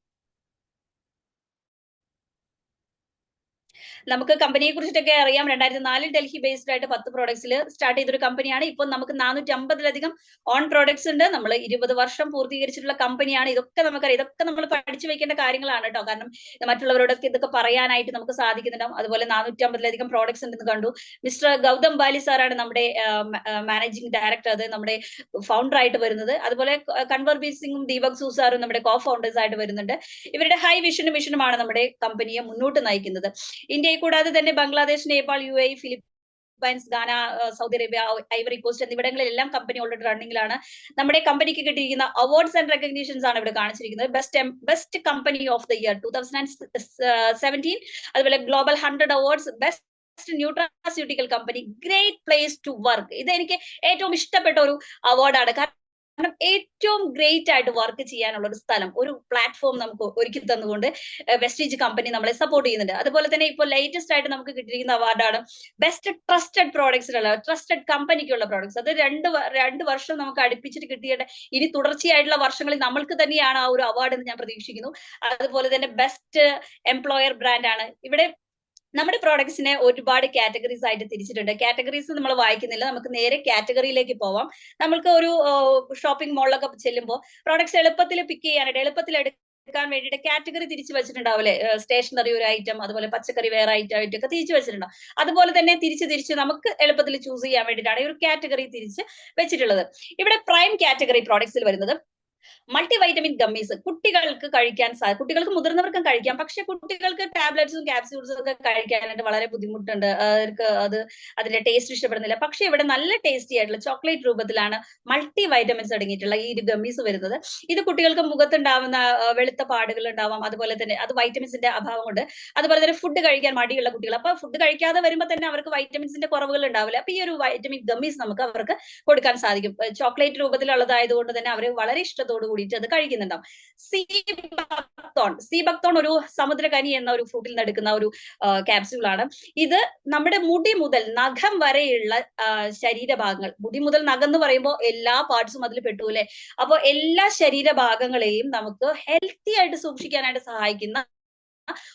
നമുക്ക് കമ്പനിയെ കുറിച്ചിട്ടൊക്കെ അറിയാം. 2004 ഡൽഹി ബേസ്ഡ് ആയിട്ട് 10 പ്രോഡക്ട്സിൽ സ്റ്റാർട്ട് ചെയ്തൊരു കമ്പനിയാണ്. ഇപ്പൊ നമുക്ക് 450-ലധികം ഓൺ പ്രോഡക്ട്സ് ഉണ്ട്. നമ്മൾ 20 വർഷം പൂർത്തീകരിച്ചിട്ടുള്ള കമ്പനിയാണ്. ഇതൊക്കെ നമുക്കറിയാം. ഇതൊക്കെ നമ്മൾ പഠിച്ചു വെക്കേണ്ട കാര്യങ്ങളാണ് കേട്ടോ. കാരണം മറ്റുള്ളവരോടൊക്കെ ഇതൊക്കെ പറയാനായിട്ട് നമുക്ക് സാധിക്കുന്നുണ്ടാവും. അതുപോലെ 450-ലധികം പ്രോഡക്ട്സ് ഉണ്ടെന്ന് കണ്ടു. മിസ്റ്റർ ഗൗതം ബാലി സാറാണ് നമ്മുടെ മാനേജിംഗ് ഡയറക്ടർ, അത് നമ്മുടെ ഫൗണ്ടർ ആയിട്ട് വരുന്നത്. അതുപോലെ കൺവർബീർ സിംഗും ദീപക് സൂസാറും നമ്മുടെ കോ ഫൗണ്ടേഴ്സ് ആയിട്ട് വരുന്നുണ്ട്. ഇവരുടെ ഹൈ വിഷനും മിഷനുമാണ് നമ്മുടെ കമ്പനിയെ മുന്നോട്ട് നയിക്കുന്നത്. ഇന്ത്യയെ കൂടാതെ തന്നെ Bangladesh, Nepal, UAE, Philippines, Ghana, Saudi Arabia, Ivory Coast എന്നിവിടങ്ങളിലെല്ലാം കമ്പനി ഓൾറെഡി റണ്ണിംഗിലാണ്. നമ്മുടെ കമ്പനിക്ക് കിട്ടിയിരിക്കുന്ന അവാർഡ്സ് ആൻഡ് റെക്കഗ്നീഷൻസ് ആണ് ഇവിടെ കാണിച്ചിരിക്കുന്നത്. Best company of the year 2017, അതുപോലെ global 100 awards, best nutraceutical company, great place to work. ഇത് എനിക്ക് ഏറ്റവും ഇഷ്ടപ്പെട്ട ഒരു അവാർഡാണ്. കാരണം ഏറ്റവും ഗ്രേറ്റ് ആയിട്ട് വർക്ക് ചെയ്യാനുള്ള ഒരു സ്ഥലം, ഒരു പ്ലാറ്റ്ഫോം നമുക്ക് ഒരുക്കി തന്നുകൊണ്ട് വെസ്റ്റീജ് കമ്പനി നമ്മളെ സപ്പോർട്ട് ചെയ്യുന്നുണ്ട്. അതുപോലെ തന്നെ ഇപ്പോൾ ലേറ്റസ്റ്റ് ആയിട്ട് നമുക്ക് കിട്ടിയിരിക്കുന്ന അവാർഡാണ് ബെസ്റ്റ് ട്രസ്റ്റഡ് പ്രോഡക്ട്സിനുള്ള, ട്രസ്റ്റഡ് കമ്പനിക്കുള്ള പ്രോഡക്ട്സ്. അത് 2 വർഷം നമുക്ക് അടുപ്പിച്ചിട്ട് കിട്ടിയിട്ട് ഇനി തുടർച്ചയായിട്ടുള്ള വർഷങ്ങളിൽ നമ്മൾക്ക് തന്നെയാണ് ആ ഒരു അവാർഡ് എന്ന് ഞാൻ പ്രതീക്ഷിക്കുന്നു. അതുപോലെ തന്നെ ബെസ്റ്റ് എംപ്ലോയർ ബ്രാൻഡാണ്. ഇവിടെ നമ്മുടെ പ്രോഡക്ട്സിനെ ഒരുപാട് കാറ്റഗറീസ് ആയിട്ട് തിരിച്ചിട്ടുണ്ട്. കാറ്റഗറീസ് നമ്മൾ വായിക്കുന്നില്ല, നമുക്ക് നേരെ കാറ്റഗറിയിലേക്ക് പോവാം. നമ്മൾക്ക് ഒരു ഷോപ്പിംഗ് മോളിലൊക്കെ ചെല്ലുമ്പോൾ പ്രോഡക്ട്സ് എളുപ്പത്തിൽ പിക്ക് ചെയ്യാനായിട്ട്, എളുപ്പത്തിൽ എടുക്കാൻ വേണ്ടിയിട്ട് കാറ്റഗറി തിരിച്ചു വെച്ചിട്ടുണ്ടാവില്ലേ. സ്റ്റേഷനറി ഒരു ഐറ്റം, അതുപോലെ പച്ചക്കറി വേറെ ആയിട്ടൊക്കെ തിരിച്ചു വെച്ചിട്ടുണ്ടാവും. അതുപോലെ തന്നെ തിരിച്ച് നമുക്ക് എളുപ്പത്തിൽ ചൂസ് ചെയ്യാൻ വേണ്ടിയിട്ടാണ് ഈ ഒരു കാറ്റഗറി തിരിച്ച് വെച്ചിട്ടുള്ളത്. ഇവിടെ പ്രൈം കാറ്റഗറി പ്രോഡക്ട്സിൽ വരുന്നത് മൾട്ടി വൈറ്റമിൻ ഗമ്മീസ് കുട്ടികൾക്ക് കഴിക്കാൻ കുട്ടികൾക്ക് മുതിർന്നവർക്കും കഴിക്കാം. പക്ഷെ കുട്ടികൾക്ക് ടാബ്ലറ്റ്സും ക്യാപ്സ്യൂൾസും ഒക്കെ കഴിക്കാനായിട്ട് വളരെ ബുദ്ധിമുട്ടുണ്ട്. അവർക്ക് അതിന്റെ ടേസ്റ്റ് ഇഷ്ടപ്പെടുന്നില്ല. പക്ഷെ ഇവിടെ നല്ല ടേസ്റ്റി ആയിട്ടുള്ള ചോക്ലേറ്റ് രൂപത്തിലാണ് മൾട്ടി വൈറ്റമിൻസ് അടങ്ങിയിട്ടുള്ള ഈ ഒരു ഗമ്മീസ് വരുന്നത്. ഇത് കുട്ടികൾക്ക് മുഖത്തുണ്ടാവുന്ന വെളുത്ത പാടുകൾ ഉണ്ടാവാം, അതുപോലെ തന്നെ അത് വൈറ്റമിൻസിന്റെ അഭാവം കൊണ്ട്. അതുപോലെ തന്നെ ഫുഡ് കഴിക്കാൻ മടിയുള്ള കുട്ടികൾ, അപ്പൊ ഫുഡ് കഴിക്കാതെ വരുമ്പോൾ തന്നെ അവർക്ക് വൈറ്റമിൻസിന്റെ കുറവുകൾ ഉണ്ടാവില്ല. അപ്പൊ ഈ ഒരു വൈറ്റമിൻ ഗമ്മീസ് നമുക്ക് അവർക്ക് കൊടുക്കാൻ സാധിക്കും. ചോക്ലേറ്റ് രൂപത്തിലുള്ളതായതുകൊണ്ട് തന്നെ അവർ വളരെ ഇഷ്ടത്തോടു കൂടിയിട്ട് അത് കഴിക്കുന്നുണ്ടാവും. സീ ബക്തോൺ ഒരു സമുദ്രകനി എന്ന ഒരു ഫ്രൂട്ടിൽ നിന്ന് എടുക്കുന്ന ഒരു ക്യാപ്സ്യൂൾ ആണ്. ഇത് നമ്മുടെ മുടി മുതൽ നഖം വരെയുള്ള ശരീരഭാഗങ്ങൾ, മുടി മുതൽ നഖം എന്ന് പറയുമ്പോൾ എല്ലാ പാർട്സും അതിൽ പെട്ടു അല്ലെ. അപ്പൊ എല്ലാ ശരീരഭാഗങ്ങളെയും നമുക്ക് ഹെൽത്തി ആയിട്ട് സൂക്ഷിക്കാനായിട്ട് സഹായിക്കുന്ന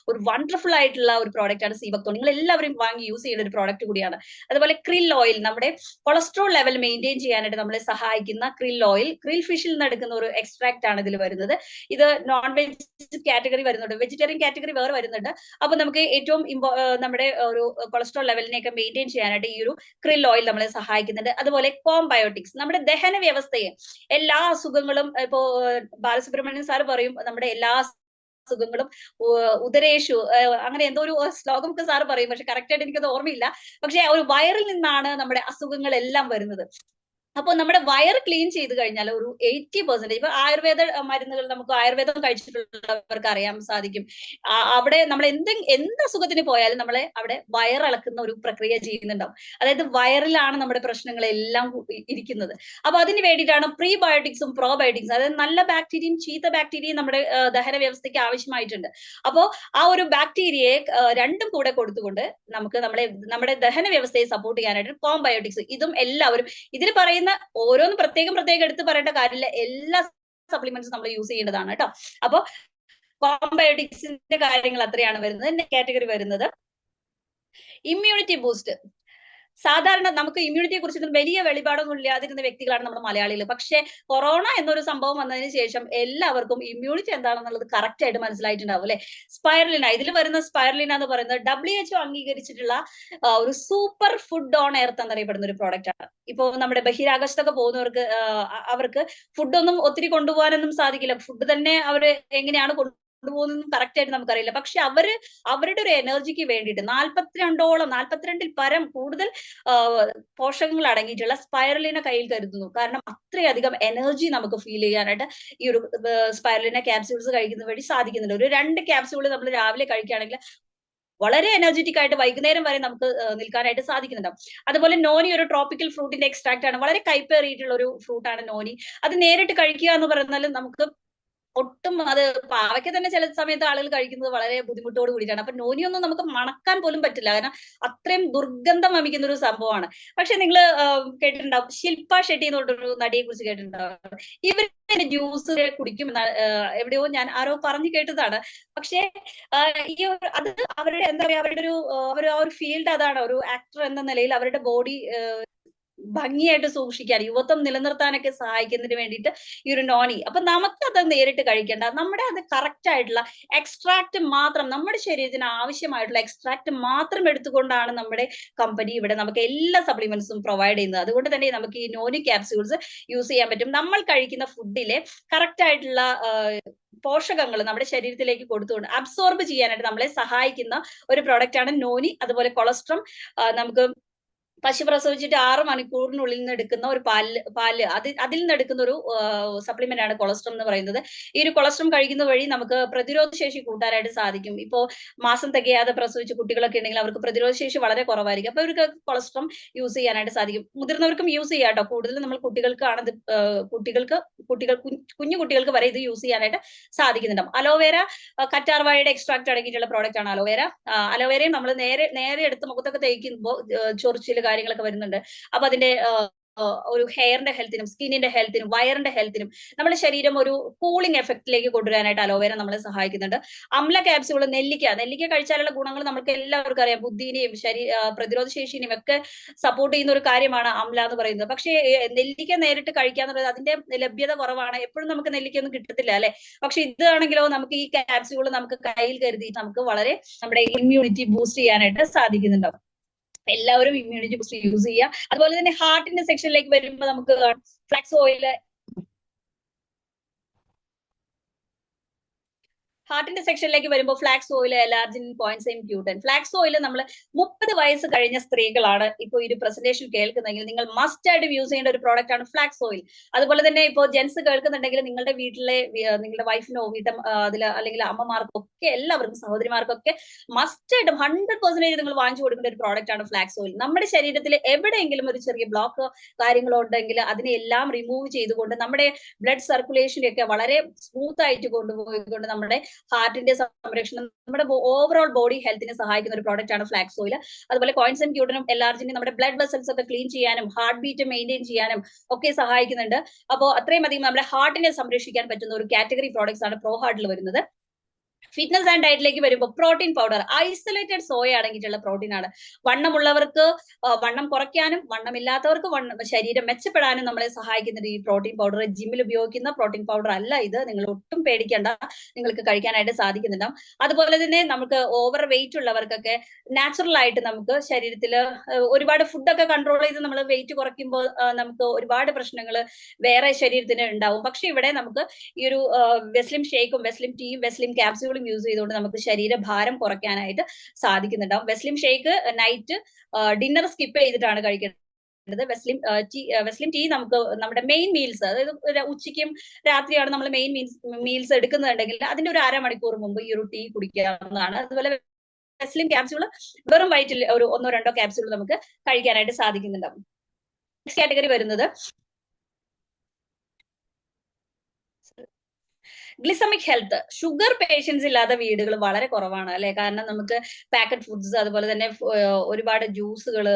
ഒരു വണ്ടർഫുൾ ആയിട്ടുള്ള ഒരു പ്രോഡക്റ്റ് ആണ് സീബക്തോൺ. നിങ്ങൾ എല്ലാവരും വാങ്ങി യൂസ് ചെയ്യുന്ന ഒരു പ്രോഡക്റ്റ് കൂടിയാണ്. അതുപോലെ ക്രിൽ ഓയിൽ, നമ്മുടെ കൊളസ്ട്രോൾ ലെവൽ മെയിൻറ്റെയിൻ ചെയ്യാനായിട്ട് നമ്മളെ സഹായിക്കുന്ന ക്രിൽ ഓയിൽ, ക്രിൽ ഫിഷിൽ നിന്ന് എടുക്കുന്ന ഒരു എക്സ്ട്രാക്ട് ആണ് ഇതിൽ വരുന്നത്. ഇത് നോൺ വെജ് കാറ്റഗറി വരുന്നുണ്ട്, വെജിറ്റേറിയൻ കാറ്റഗറി വേറെ വരുന്നുണ്ട്. അപ്പൊ നമുക്ക് ഏറ്റവും നമ്മുടെ ഒരു കൊളസ്ട്രോൾ ലെവലിനെയൊക്കെ മെയിൻറ്റെയിൻ ചെയ്യാനായിട്ട് ഈ ഒരു ക്രിൽ ഓയിൽ നമ്മളെ സഹായിക്കുന്നുണ്ട്. അതുപോലെ കോംബയോട്ടിക്സ്, നമ്മുടെ ദഹന വ്യവസ്ഥയെ, എല്ലാ അസുഖങ്ങളും, ഇപ്പോ ബാലസുബ്രഹ്മണ്യൻ സാർ പറയും നമ്മുടെ എല്ലാ അസുഖങ്ങളും ഉദരേഷു, അങ്ങനെ എന്തോ ഒരു ശ്ലോകമൊക്കെ സാറ് പറയും, പക്ഷെ കറക്റ്റ് ആയിട്ട് എനിക്കത് ഓർമ്മയില്ല. പക്ഷെ ഒരു വയറിൽ നിന്നാണ് നമ്മുടെ അസുഖങ്ങളെല്ലാം വരുന്നത്. അപ്പൊ നമ്മുടെ വയർ ക്ലീൻ ചെയ്ത് കഴിഞ്ഞാൽ ഒരു 80%, ഇപ്പൊ ആയുർവേദ മരുന്നുകൾ നമുക്ക് ആയുർവേദം കഴിച്ചിട്ടുള്ളവർക്ക് അറിയാൻ സാധിക്കും. അവിടെ നമ്മൾ എന്ത് അസുഖത്തിന് പോയാലും നമ്മളെ അവിടെ വയറിളക്കുന്ന ഒരു പ്രക്രിയ ചെയ്യുന്നുണ്ടാവും. അതായത് വയറിലാണ് നമ്മുടെ പ്രശ്നങ്ങളെല്ലാം ഇരിക്കുന്നത്. അപ്പൊ അതിന് വേണ്ടിയിട്ടാണ് പ്രീബയോട്ടിക്സും പ്രോബയോട്ടിക്സും, അതായത് നല്ല ബാക്ടീരിയയും ചീത്ത ബാക്ടീരിയയും നമ്മുടെ ദഹന വ്യവസ്ഥയ്ക്ക് ആവശ്യമായിട്ടുണ്ട്. അപ്പോ ആ ഒരു ബാക്ടീരിയയെ രണ്ടും കൂടെ കൊടുത്തുകൊണ്ട് നമുക്ക് നമ്മുടെ ദഹന വ്യവസ്ഥയെ സപ്പോർട്ട് ചെയ്യാനായിട്ട് കോംബയോട്ടിക്സ്, ഇതും എല്ലാവരും ഇതിൽ പറയുന്ന ഓരോന്നും പ്രത്യേകം എടുത്ത് പറയേണ്ട കാര്യമില്ല, എല്ലാ സപ്ലിമെന്റ്സും നമ്മൾ യൂസ് ചെയ്യേണ്ടതാണ് കേട്ടോ. അപ്പൊ കോംബയോട്ടിക്സിന്റെ കാര്യങ്ങൾ അത്രയാണ് വരുന്നത്. കാറ്റഗറി വരുന്നത് ഇമ്മ്യൂണിറ്റി ബൂസ്റ്റ്. സാധാരണ നമുക്ക് ഇമ്മ്യൂണിറ്റിയെ കുറിച്ചിട്ട് വലിയ വെളിപാടൊന്നും ഇല്ലാതിരുന്ന വ്യക്തികളാണ് നമ്മൾ മലയാളികൾ. പക്ഷെ കൊറോണ എന്നൊരു സംഭവം വന്നതിന് ശേഷം എല്ലാവർക്കും ഇമ്മ്യൂണിറ്റി എന്താണെന്നുള്ളത് കറക്റ്റ് ആയിട്ട് മനസ്സിലായിട്ടുണ്ടാവും അല്ലെ. സ്പൈറലിന, ഇതിൽ വരുന്ന സ്പൈറലിന എന്ന് പറയുന്നത് WHO അംഗീകരിച്ചിട്ടുള്ള ഒരു സൂപ്പർ ഫുഡ് ഓൺ എർത്ത് എന്നറിയപ്പെടുന്ന ഒരു പ്രോഡക്റ്റ് ആണ്. ഇപ്പൊ നമ്മുടെ ബഹിരാകാശത്തൊക്കെ പോകുന്നവർക്ക് അവർക്ക് ഫുഡൊന്നും ഒത്തിരി കൊണ്ടുപോകാനൊന്നും സാധിക്കില്ല. ഫുഡ് തന്നെ അവർ എങ്ങനെയാണ് കൊണ്ടുപോകുന്നതും കറക്റ്റ് ആയിട്ട് നമുക്കറിയില്ല. പക്ഷെ അവരുടെ ഒരു എനർജിക്ക് വേണ്ടിയിട്ട് 42-ൽ പരം കൂടുതൽ പോഷകങ്ങൾ അടങ്ങിയിട്ടുള്ള സ്പൈറലിന കയ്യിൽ കരുതുന്നു. കാരണം അത്രയധികം എനർജി നമുക്ക് ഫീൽ ചെയ്യാനായിട്ട് ഈ ഒരു സ്പൈറലിന ക്യാപ്സ്യൂൾസ് കഴിക്കുന്ന വഴി സാധിക്കുന്നുണ്ട്. ഒരു 2 ക്യാപ്സ്യൂൾ നമ്മൾ രാവിലെ കഴിക്കുകയാണെങ്കിൽ വളരെ എനർജറ്റിക് ആയിട്ട് വൈകുന്നേരം വരെ നമുക്ക് നിൽക്കാനായിട്ട് സാധിക്കുന്നുണ്ടാവും. അതുപോലെ നോനി ഒരു ട്രോപ്പിക്കൽ ഫ്രൂട്ടിന്റെ എക്സ്ട്രാക്ട് ആണ്. വളരെ കയ്പേറിയിട്ടുള്ള ഒരു ഫ്രൂട്ടാണ് നോനി. അത് നേരിട്ട് കഴിക്കുക എന്ന് പറഞ്ഞാൽ നമുക്ക് ഒട്ടും, അത് പാവയ്ക്ക് തന്നെ ചില സമയത്ത് ആളുകൾ കഴിക്കുന്നത് വളരെ ബുദ്ധിമുട്ടോട് കൂടിയിട്ടാണ്. അപ്പൊ നോനിയൊന്നും നമുക്ക് മണക്കാൻ പോലും പറ്റില്ല, കാരണം അത്രയും ദുർഗന്ധം വമിക്കുന്ന ഒരു സംഭവമാണ്. പക്ഷെ നിങ്ങൾ കേട്ടിട്ടുണ്ടാവും, ശില്പ ഷെട്ടി എന്ന് പറഞ്ഞൊരു നടിയെ കുറിച്ച് കേട്ടിട്ടുണ്ടാവും. ഇവര് ജ്യൂസ് കുടിക്കും എവിടെയോ ഞാൻ ആരോ പറഞ്ഞു കേട്ടതാണ്. പക്ഷെ ഈ അത് അവരുടെ എന്താ പറയാ, അവരുടെ ആ ഒരു ഫീൽഡ് അതാണ്. ഒരു ആക്ടർ എന്ന നിലയിൽ അവരുടെ ബോഡി ഭംഗിയായിട്ട് സൂക്ഷിക്കാൻ, യുവത്വം നിലനിർത്താനൊക്കെ സഹായിക്കുന്നതിന് വേണ്ടിയിട്ട് ഈ ഒരു നോനി. അപ്പൊ നമുക്കത് നേരിട്ട് കഴിക്കേണ്ട, നമ്മുടെ അത് കറക്റ്റ് ആയിട്ടുള്ള എക്സ്ട്രാക്ട് മാത്രം, നമ്മുടെ ശരീരത്തിന് ആവശ്യമായിട്ടുള്ള എക്സ്ട്രാക്ട് മാത്രം എടുത്തുകൊണ്ടാണ് നമ്മുടെ കമ്പനി ഇവിടെ നമുക്ക് എല്ലാ സപ്ലിമെന്റ്സും പ്രൊവൈഡ് ചെയ്യുന്നത്. അതുകൊണ്ട് തന്നെ നമുക്ക് ഈ നോനി ക്യാപ്സ്യൂൾസ് യൂസ് ചെയ്യാൻ പറ്റും. നമ്മൾ കഴിക്കുന്ന ഫുഡിലെ കറക്റ്റ് ആയിട്ടുള്ള പോഷകങ്ങൾ നമ്മുടെ ശരീരത്തിലേക്ക് കൊടുത്തുകൊണ്ട് അബ്സോർബ് ചെയ്യാനായിട്ട് നമ്മളെ സഹായിക്കുന്ന ഒരു പ്രോഡക്റ്റ് ആണ് നോനി. അതുപോലെ കൊളസ്ട്രം, നമുക്ക് പശു പ്രസവിച്ചിട്ട് 6 മണിക്കൂറിനുള്ളിൽ നിന്ന് എടുക്കുന്ന ഒരു പാല് അതിൽ നിന്ന് എടുക്കുന്ന ഒരു സപ്ലിമെന്റ് ആണ് കൊളസ്ട്രം എന്ന് പറയുന്നത്. ഈ ഒരു കൊളസ്ട്രം കഴിക്കുന്ന വഴി നമുക്ക് പ്രതിരോധ ശേഷി കൂട്ടാനായിട്ട് സാധിക്കും. ഇപ്പോ മാസം തികയാതെ പ്രസവിച്ച കുട്ടികളൊക്കെ ഉണ്ടെങ്കിൽ അവർക്ക് പ്രതിരോധ ശേഷി വളരെ കുറവായിരിക്കും. അപ്പൊ ഇവർക്ക് കൊളസ്ട്രം യൂസ് ചെയ്യാനായിട്ട് സാധിക്കും. മുതിർന്നവർക്കും യൂസ് ചെയ്യാം കേട്ടോ. കൂടുതൽ നമ്മൾ കുട്ടികൾക്കാണ് കുഞ്ഞു കുട്ടികൾക്ക് വരെ ഇത് യൂസ് ചെയ്യാനായിട്ട് സാധിക്കുന്നുണ്ടാവും. അലോവേര, കറ്റാർവാഴയുടെ എക്സ്ട്രാക്ട് അടങ്ങിയിട്ടുള്ള പ്രോഡക്റ്റ് ആണ് അലോവേര. അലോവേരയും നമ്മൾ നേരെ എടുത്ത് മുഖത്തൊക്കെ തേക്കുമ്പോൾ ചൊറിച്ചിൽ കാര്യങ്ങളൊക്കെ വരുന്നുണ്ട്. അപ്പൊ അതിന്റെ ഒരു ഹെയറിന്റെ ഹെൽത്തിനും സ്കിന്നിന്റെ ഹെൽത്തിനും വയറിന്റെ ഹെൽത്തിനും നമ്മുടെ ശരീരം ഒരു കൂളിംഗ് എഫക്റ്റിലേക്ക് കൊണ്ടുവരാനായിട്ട് അലോവേര നമ്മളെ സഹായിക്കുന്നുണ്ട്. അമ്ല ക്യാപ്സ്യൂൾ, നെല്ലിക്ക കഴിച്ചാലുള്ള ഗുണങ്ങൾ നമുക്ക് എല്ലാവർക്കും അറിയാം. ബുദ്ധിനെയും പ്രതിരോധ ശേഷിനെയും ഒക്കെ സപ്പോർട്ട് ചെയ്യുന്ന ഒരു കാര്യമാണ് അമ്ല എന്ന് പറയുന്നത്. പക്ഷേ നെല്ലിക്ക നേരിട്ട് കഴിക്കാന്നുള്ളത് അതിന്റെ ലഭ്യത കുറവാണ്. എപ്പോഴും നമുക്ക് നെല്ലിക്കൊന്നും കിട്ടത്തില്ല അല്ലെ. പക്ഷെ ഇതാണെങ്കിലോ നമുക്ക് ഈ ക്യാപ്സ്യൂൾ നമുക്ക് കയ്യിൽ കരുതി നമുക്ക് വളരെ നമ്മുടെ ഇമ്മ്യൂണിറ്റി ബൂസ്റ്റ് ചെയ്യാനായിട്ട് സാധിക്കുന്നുണ്ടാവും. എല്ലാവരും ഇമ്മ്യൂണിറ്റി ബൂസ്റ്റ് യൂസ് ചെയ്യുക. അതുപോലെ തന്നെ ഹാർട്ടിന്റെ സെക്ഷനിലേക്ക് വരുമ്പോൾ നമുക്ക് ഫ്ലാക്സ് ഓയിൽ, ഹാർട്ടിന്റെ സെക്ഷനിലേക്ക് വരുമ്പോൾ ഫ്ലാക്സ് ഓയിൽ, എലാർജിൻ, കോയിൻസൈം, ക്യൂട്ടൻ. ഫ്ലാക്സ് ഓയിൽ നമ്മൾ 30 വയസ്സ് കഴിഞ്ഞ സ്ത്രീകളാണ് ഇപ്പോൾ ഈ ഒരു പ്രസന്റേഷൻ കേൾക്കുന്നെങ്കിൽ നിങ്ങൾ മസ്റ്റ് ആയിട്ട് യൂസ് ചെയ്യേണ്ട ഒരു പ്രോഡക്റ്റ് ആണ് ഫ്ലാക്സ് ഓയിൽ. അതുപോലെ തന്നെ ഇപ്പോൾ ജെൻസ് കേൾക്കുന്നുണ്ടെങ്കിൽ നിങ്ങളുടെ വീട്ടിലെ നിങ്ങളുടെ വൈഫിനോ അതിൽ അല്ലെങ്കിൽ അമ്മമാർക്കും ഒക്കെ എല്ലാവർക്കും സഹോദരിമാർക്കൊക്കെ മസ്റ്റ് ആയിട്ടും 100% നിങ്ങൾ വാങ്ങിച്ചു കൊടുക്കേണ്ട ഒരു പ്രോഡക്റ്റ് ആണ് ഫ്ലാക്സ് ഓയിൽ. നമ്മുടെ ശരീരത്തിൽ എവിടെയെങ്കിലും ഒരു ചെറിയ ബ്ലോക്ക് കാര്യങ്ങളോ ഉണ്ടെങ്കിൽ അതിനെ എല്ലാം റിമൂവ് ചെയ്തുകൊണ്ട് നമ്മുടെ ബ്ലഡ് സർക്കുലേഷനൊക്കെ വളരെ സ്മൂത്ത് ആയിട്ട് കൊണ്ടുപോയിക്കൊണ്ട് നമ്മുടെ ഹാർട്ടിന്റെ സംരക്ഷണം, നമ്മുടെ ഓവറോൾ ബോഡി ഹെൽത്തിനെ സഹായിക്കുന്ന ഒരു പ്രോഡക്റ്റ് ആണ് ഫ്ലാക്സ് ഓയിൽ. അതുപോലെ കോയിൻസൈം, ക്യൂട്ടനും, എലാർജിനും നമ്മുടെ ബ്ലഡ് വെസൽസ് ഒക്കെ ക്ലീൻ ചെയ്യാനും ഹാർട്ട് ബീറ്റ് മെയിൻറ്റെയിൻ ചെയ്യാനും ഒക്കെ സഹായിക്കുന്നുണ്ട്. അപ്പോൾ അത്രയും അധികം നമ്മുടെ ഹാർട്ടിനെ സംരക്ഷിക്കാൻ പറ്റുന്ന ഒരു കാറ്റഗറി പ്രോഡക്ട്സ് ആണ് പ്രോ ഹാർട്ടിൽ വരുന്നത്. ഫിറ്റ്നസ് ആൻഡ് ഡയറ്റിലേക്ക് വരുമ്പോൾ പ്രോട്ടീൻ പൗഡർ ഐസൊലേറ്റഡ് സോയ അടങ്ങിയിട്ടുള്ള പ്രോട്ടീൻ ആണ്. വണ്ണമുള്ളവർക്ക് വണ്ണം കുറയ്ക്കാനും വണ്ണമില്ലാത്തവർക്ക് ശരീരം മെച്ചപ്പെടാനും നമ്മളെ സഹായിക്കുന്ന ഈ പ്രോട്ടീൻ പൗഡർ. ജിമ്മിൽ ഉപയോഗിക്കുന്ന പ്രോട്ടീൻ പൗഡർ അല്ല ഇത്, നിങ്ങൾ ഒട്ടും പേടിക്കേണ്ട, നിങ്ങൾക്ക് കഴിക്കാനായിട്ട് സാധിക്കുന്നുണ്ടാവും. അതുപോലെ തന്നെ നമുക്ക് ഓവർ വെയിറ്റ് ഉള്ളവർക്കൊക്കെ നാച്ചുറൽ ആയിട്ട് നമുക്ക് ശരീരത്തിൽ ഒരുപാട് ഫുഡൊക്കെ കൺട്രോൾ ചെയ്ത് നമ്മൾ വെയിറ്റ് കുറയ്ക്കുമ്പോൾ നമുക്ക് ഒരുപാട് പ്രശ്നങ്ങൾ വേറെ ശരീരത്തിന് ഉണ്ടാവും. പക്ഷെ ഇവിടെ നമുക്ക് ഈ ഒരു വെസ്ലിം ഷേക്കും വെസ്ലിം ടീയും വെസ്ലിം ക്യാപ്സ്യൂളും യൂസ് ചെയ്തുകൊണ്ട് നമുക്ക് ശരീരഭാരം കുറയ്ക്കാനായിട്ട് സാധിക്കുന്നുണ്ടാവും. Veslim shake night dinner skip ചെയ്തിട്ടാണ് കഴിക്കേണ്ടത്. വെസ്ലിം ടീ നമുക്ക് നമ്മുടെ മെയിൻ മീൽസ്, അതായത് ഉച്ചയ്ക്കും രാത്രിയാണ് നമ്മൾ മെയിൻ മീൽസ് എടുക്കുന്നുണ്ടെങ്കിൽ അതിന്റെ ഒരു അരമണിക്കൂർ മുമ്പ് ഈ ഒരു ടീ കുടിക്കാവുന്നതാണ്. അതുപോലെ വെസ്ലിം ക്യാപ്സ്യൂൾ വെറും വയറ്റിൽ ഒരു 1-2 ക്യാപ്സ്യൂൾ നമുക്ക് കഴിക്കാനായിട്ട് സാധിക്കുന്നുണ്ടാവും. നെക്സ്റ്റ് കാറ്റഗറി വരുന്നത് ഗ്ലിസമിക് ഹെൽത്ത്. ഷുഗർ പേഷ്യൻസ് ഇല്ലാത്ത വീടുകൾ വളരെ കുറവാണ് അല്ലെ? കാരണം നമുക്ക് പാക്കറ്റ് ഫുഡ്സ്, അതുപോലെ തന്നെ ഒരുപാട് ജ്യൂസുകൾ,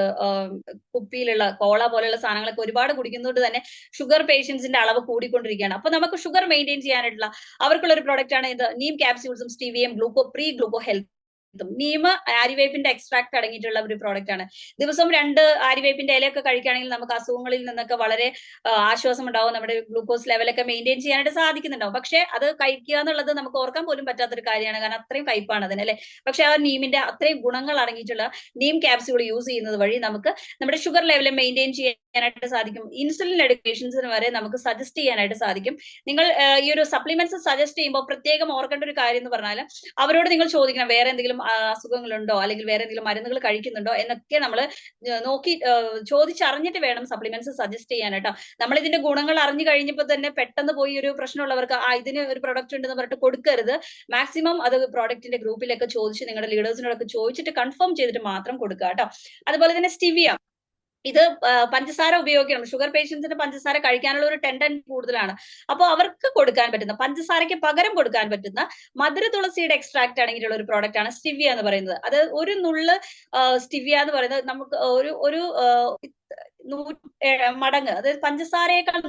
കുപ്പിയിലുള്ള കോള പോലെയുള്ള സാധനങ്ങളൊക്കെ ഒരുപാട് കുടിക്കുന്നതുകൊണ്ട് തന്നെ ഷുഗർ പേഷ്യൻസിന്റെ അളവ് കൂടിക്കൊണ്ടിരിക്കുകയാണ്. അപ്പൊ നമുക്ക് ഷുഗർ മെയിൻറ്റെയിൻ ചെയ്യാനായിട്ടുള്ള അവർക്കുള്ള ഒരു പ്രോഡക്റ്റ് ആണ് ഇത്. നീം ക്യാപ്സ്യൂൾസും സ്റ്റീവിയം പ്രീ ഗ്ലൂക്കോ ഹെൽത്ത്. നീമ ആര്യവേപ്പിന്റെ എക്സ്ട്രാക്ട് അടങ്ങിയിട്ടുള്ള ഒരു പ്രോഡക്റ്റ് ആണ്. ദിവസവും 2 ആര്യവേപ്പിന്റെ ഇലയൊക്കെ കഴിക്കുകയാണെങ്കിൽ നമുക്ക് അസുഖങ്ങളിൽ നിന്നൊക്കെ വളരെ ആശ്വാസം ഉണ്ടാവും, നമ്മുടെ ഗ്ലൂക്കോസ് ലെവലൊക്കെ മെയിൻറ്റെയിൻ ചെയ്യാനായിട്ട് സാധിക്കുന്നുണ്ടാവും. പക്ഷെ അത് കഴിക്കുക എന്നുള്ളത് നമുക്ക് ഓർക്കാൻ പോലും പറ്റാത്തൊരു കാര്യമാണ്, കാരണം അത്രയും കയ്പാണ് അതിന് അല്ലെ. പക്ഷെ ആ നീമിന്റെ അത്രയും ഗുണങ്ങൾ അടങ്ങിയിട്ടുള്ള നീം ക്യാപ്സ്യൂൾ യൂസ് ചെയ്യുന്നത് വഴി നമുക്ക് നമ്മുടെ ഷുഗർ ലെവൽ മെയിൻറ്റെയിൻ ചെയ്യാനായിട്ട് സാധിക്കും. ഇൻസുലിൻ എടുക്കേഷൻസിന് വരെ നമുക്ക് സജസ്റ്റ് ചെയ്യാനായിട്ട് സാധിക്കും. നിങ്ങൾ ഈ ഒരു സപ്ലിമെന്റ്സ് സജസ്റ്റ് ചെയ്യുമ്പോൾ പ്രത്യേകം ഓർക്കേണ്ട ഒരു കാര്യം എന്ന് പറഞ്ഞാൽ അവരോട് നിങ്ങൾ ചോദിക്കണം വേറെ എന്തെങ്കിലും അസുഖങ്ങളുണ്ടോ അല്ലെങ്കിൽ വേറെ എന്തെങ്കിലും മരുന്നുകൾ കഴിക്കുന്നുണ്ടോ എന്നൊക്കെ നമ്മൾ നോക്കി ചോദിച്ചറിഞ്ഞിട്ട് വേണം സപ്ലിമെന്റ്സ് സജസ്റ്റ് ചെയ്യാനായിട്ടോ. നമ്മൾ ഇതിന്റെ ഗുണങ്ങൾ അറിഞ്ഞു കഴിഞ്ഞപ്പോൾ തന്നെ പെട്ടെന്ന് പോയി ഒരു പ്രശ്നമുള്ളവർക്ക് ഇതിന് ഒരു പ്രൊഡക്റ്റ് ഉണ്ടെന്ന് പറഞ്ഞിട്ട് കൊടുക്കരുത്. മാക്സിമം അത് പ്രോഡക്റ്റിന്റെ ഗ്രൂപ്പിലൊക്കെ ചോദിച്ച് നിങ്ങളുടെ ലീഡേഴ്സിനോടൊക്കെ ചോദിച്ചിട്ട് കൺഫേം ചെയ്തിട്ട് മാത്രം കൊടുക്കുക കേട്ടോ. അതുപോലെ തന്നെ സ്റ്റീവിയ, ഇത് പഞ്ചസാര ഉപയോഗിക്കണം. ഷുഗർ പേഷ്യൻസിന് പഞ്ചസാര കഴിക്കാനുള്ള ഒരു ടെൻഡൻസി കൂടുതലാണ്. അപ്പോൾ അവർക്ക് കൊടുക്കാൻ പറ്റുന്ന, പഞ്ചസാരയ്ക്ക് പകരം കൊടുക്കാൻ പറ്റുന്ന മധുര തുളസിയുടെ എക്സ്ട്രാക്ട് അടങ്ങിയിട്ടുള്ള ഒരു പ്രോഡക്റ്റ് ആണ് സ്റ്റീവിയ എന്ന് പറയുന്നത്. അത് ഒരു നുള്ള് സ്റ്റീവിയ എന്ന് പറയുന്നത് നമുക്ക് ഒരു മടങ്ങ്, അതായത് പഞ്ചസാരയേക്കാൾ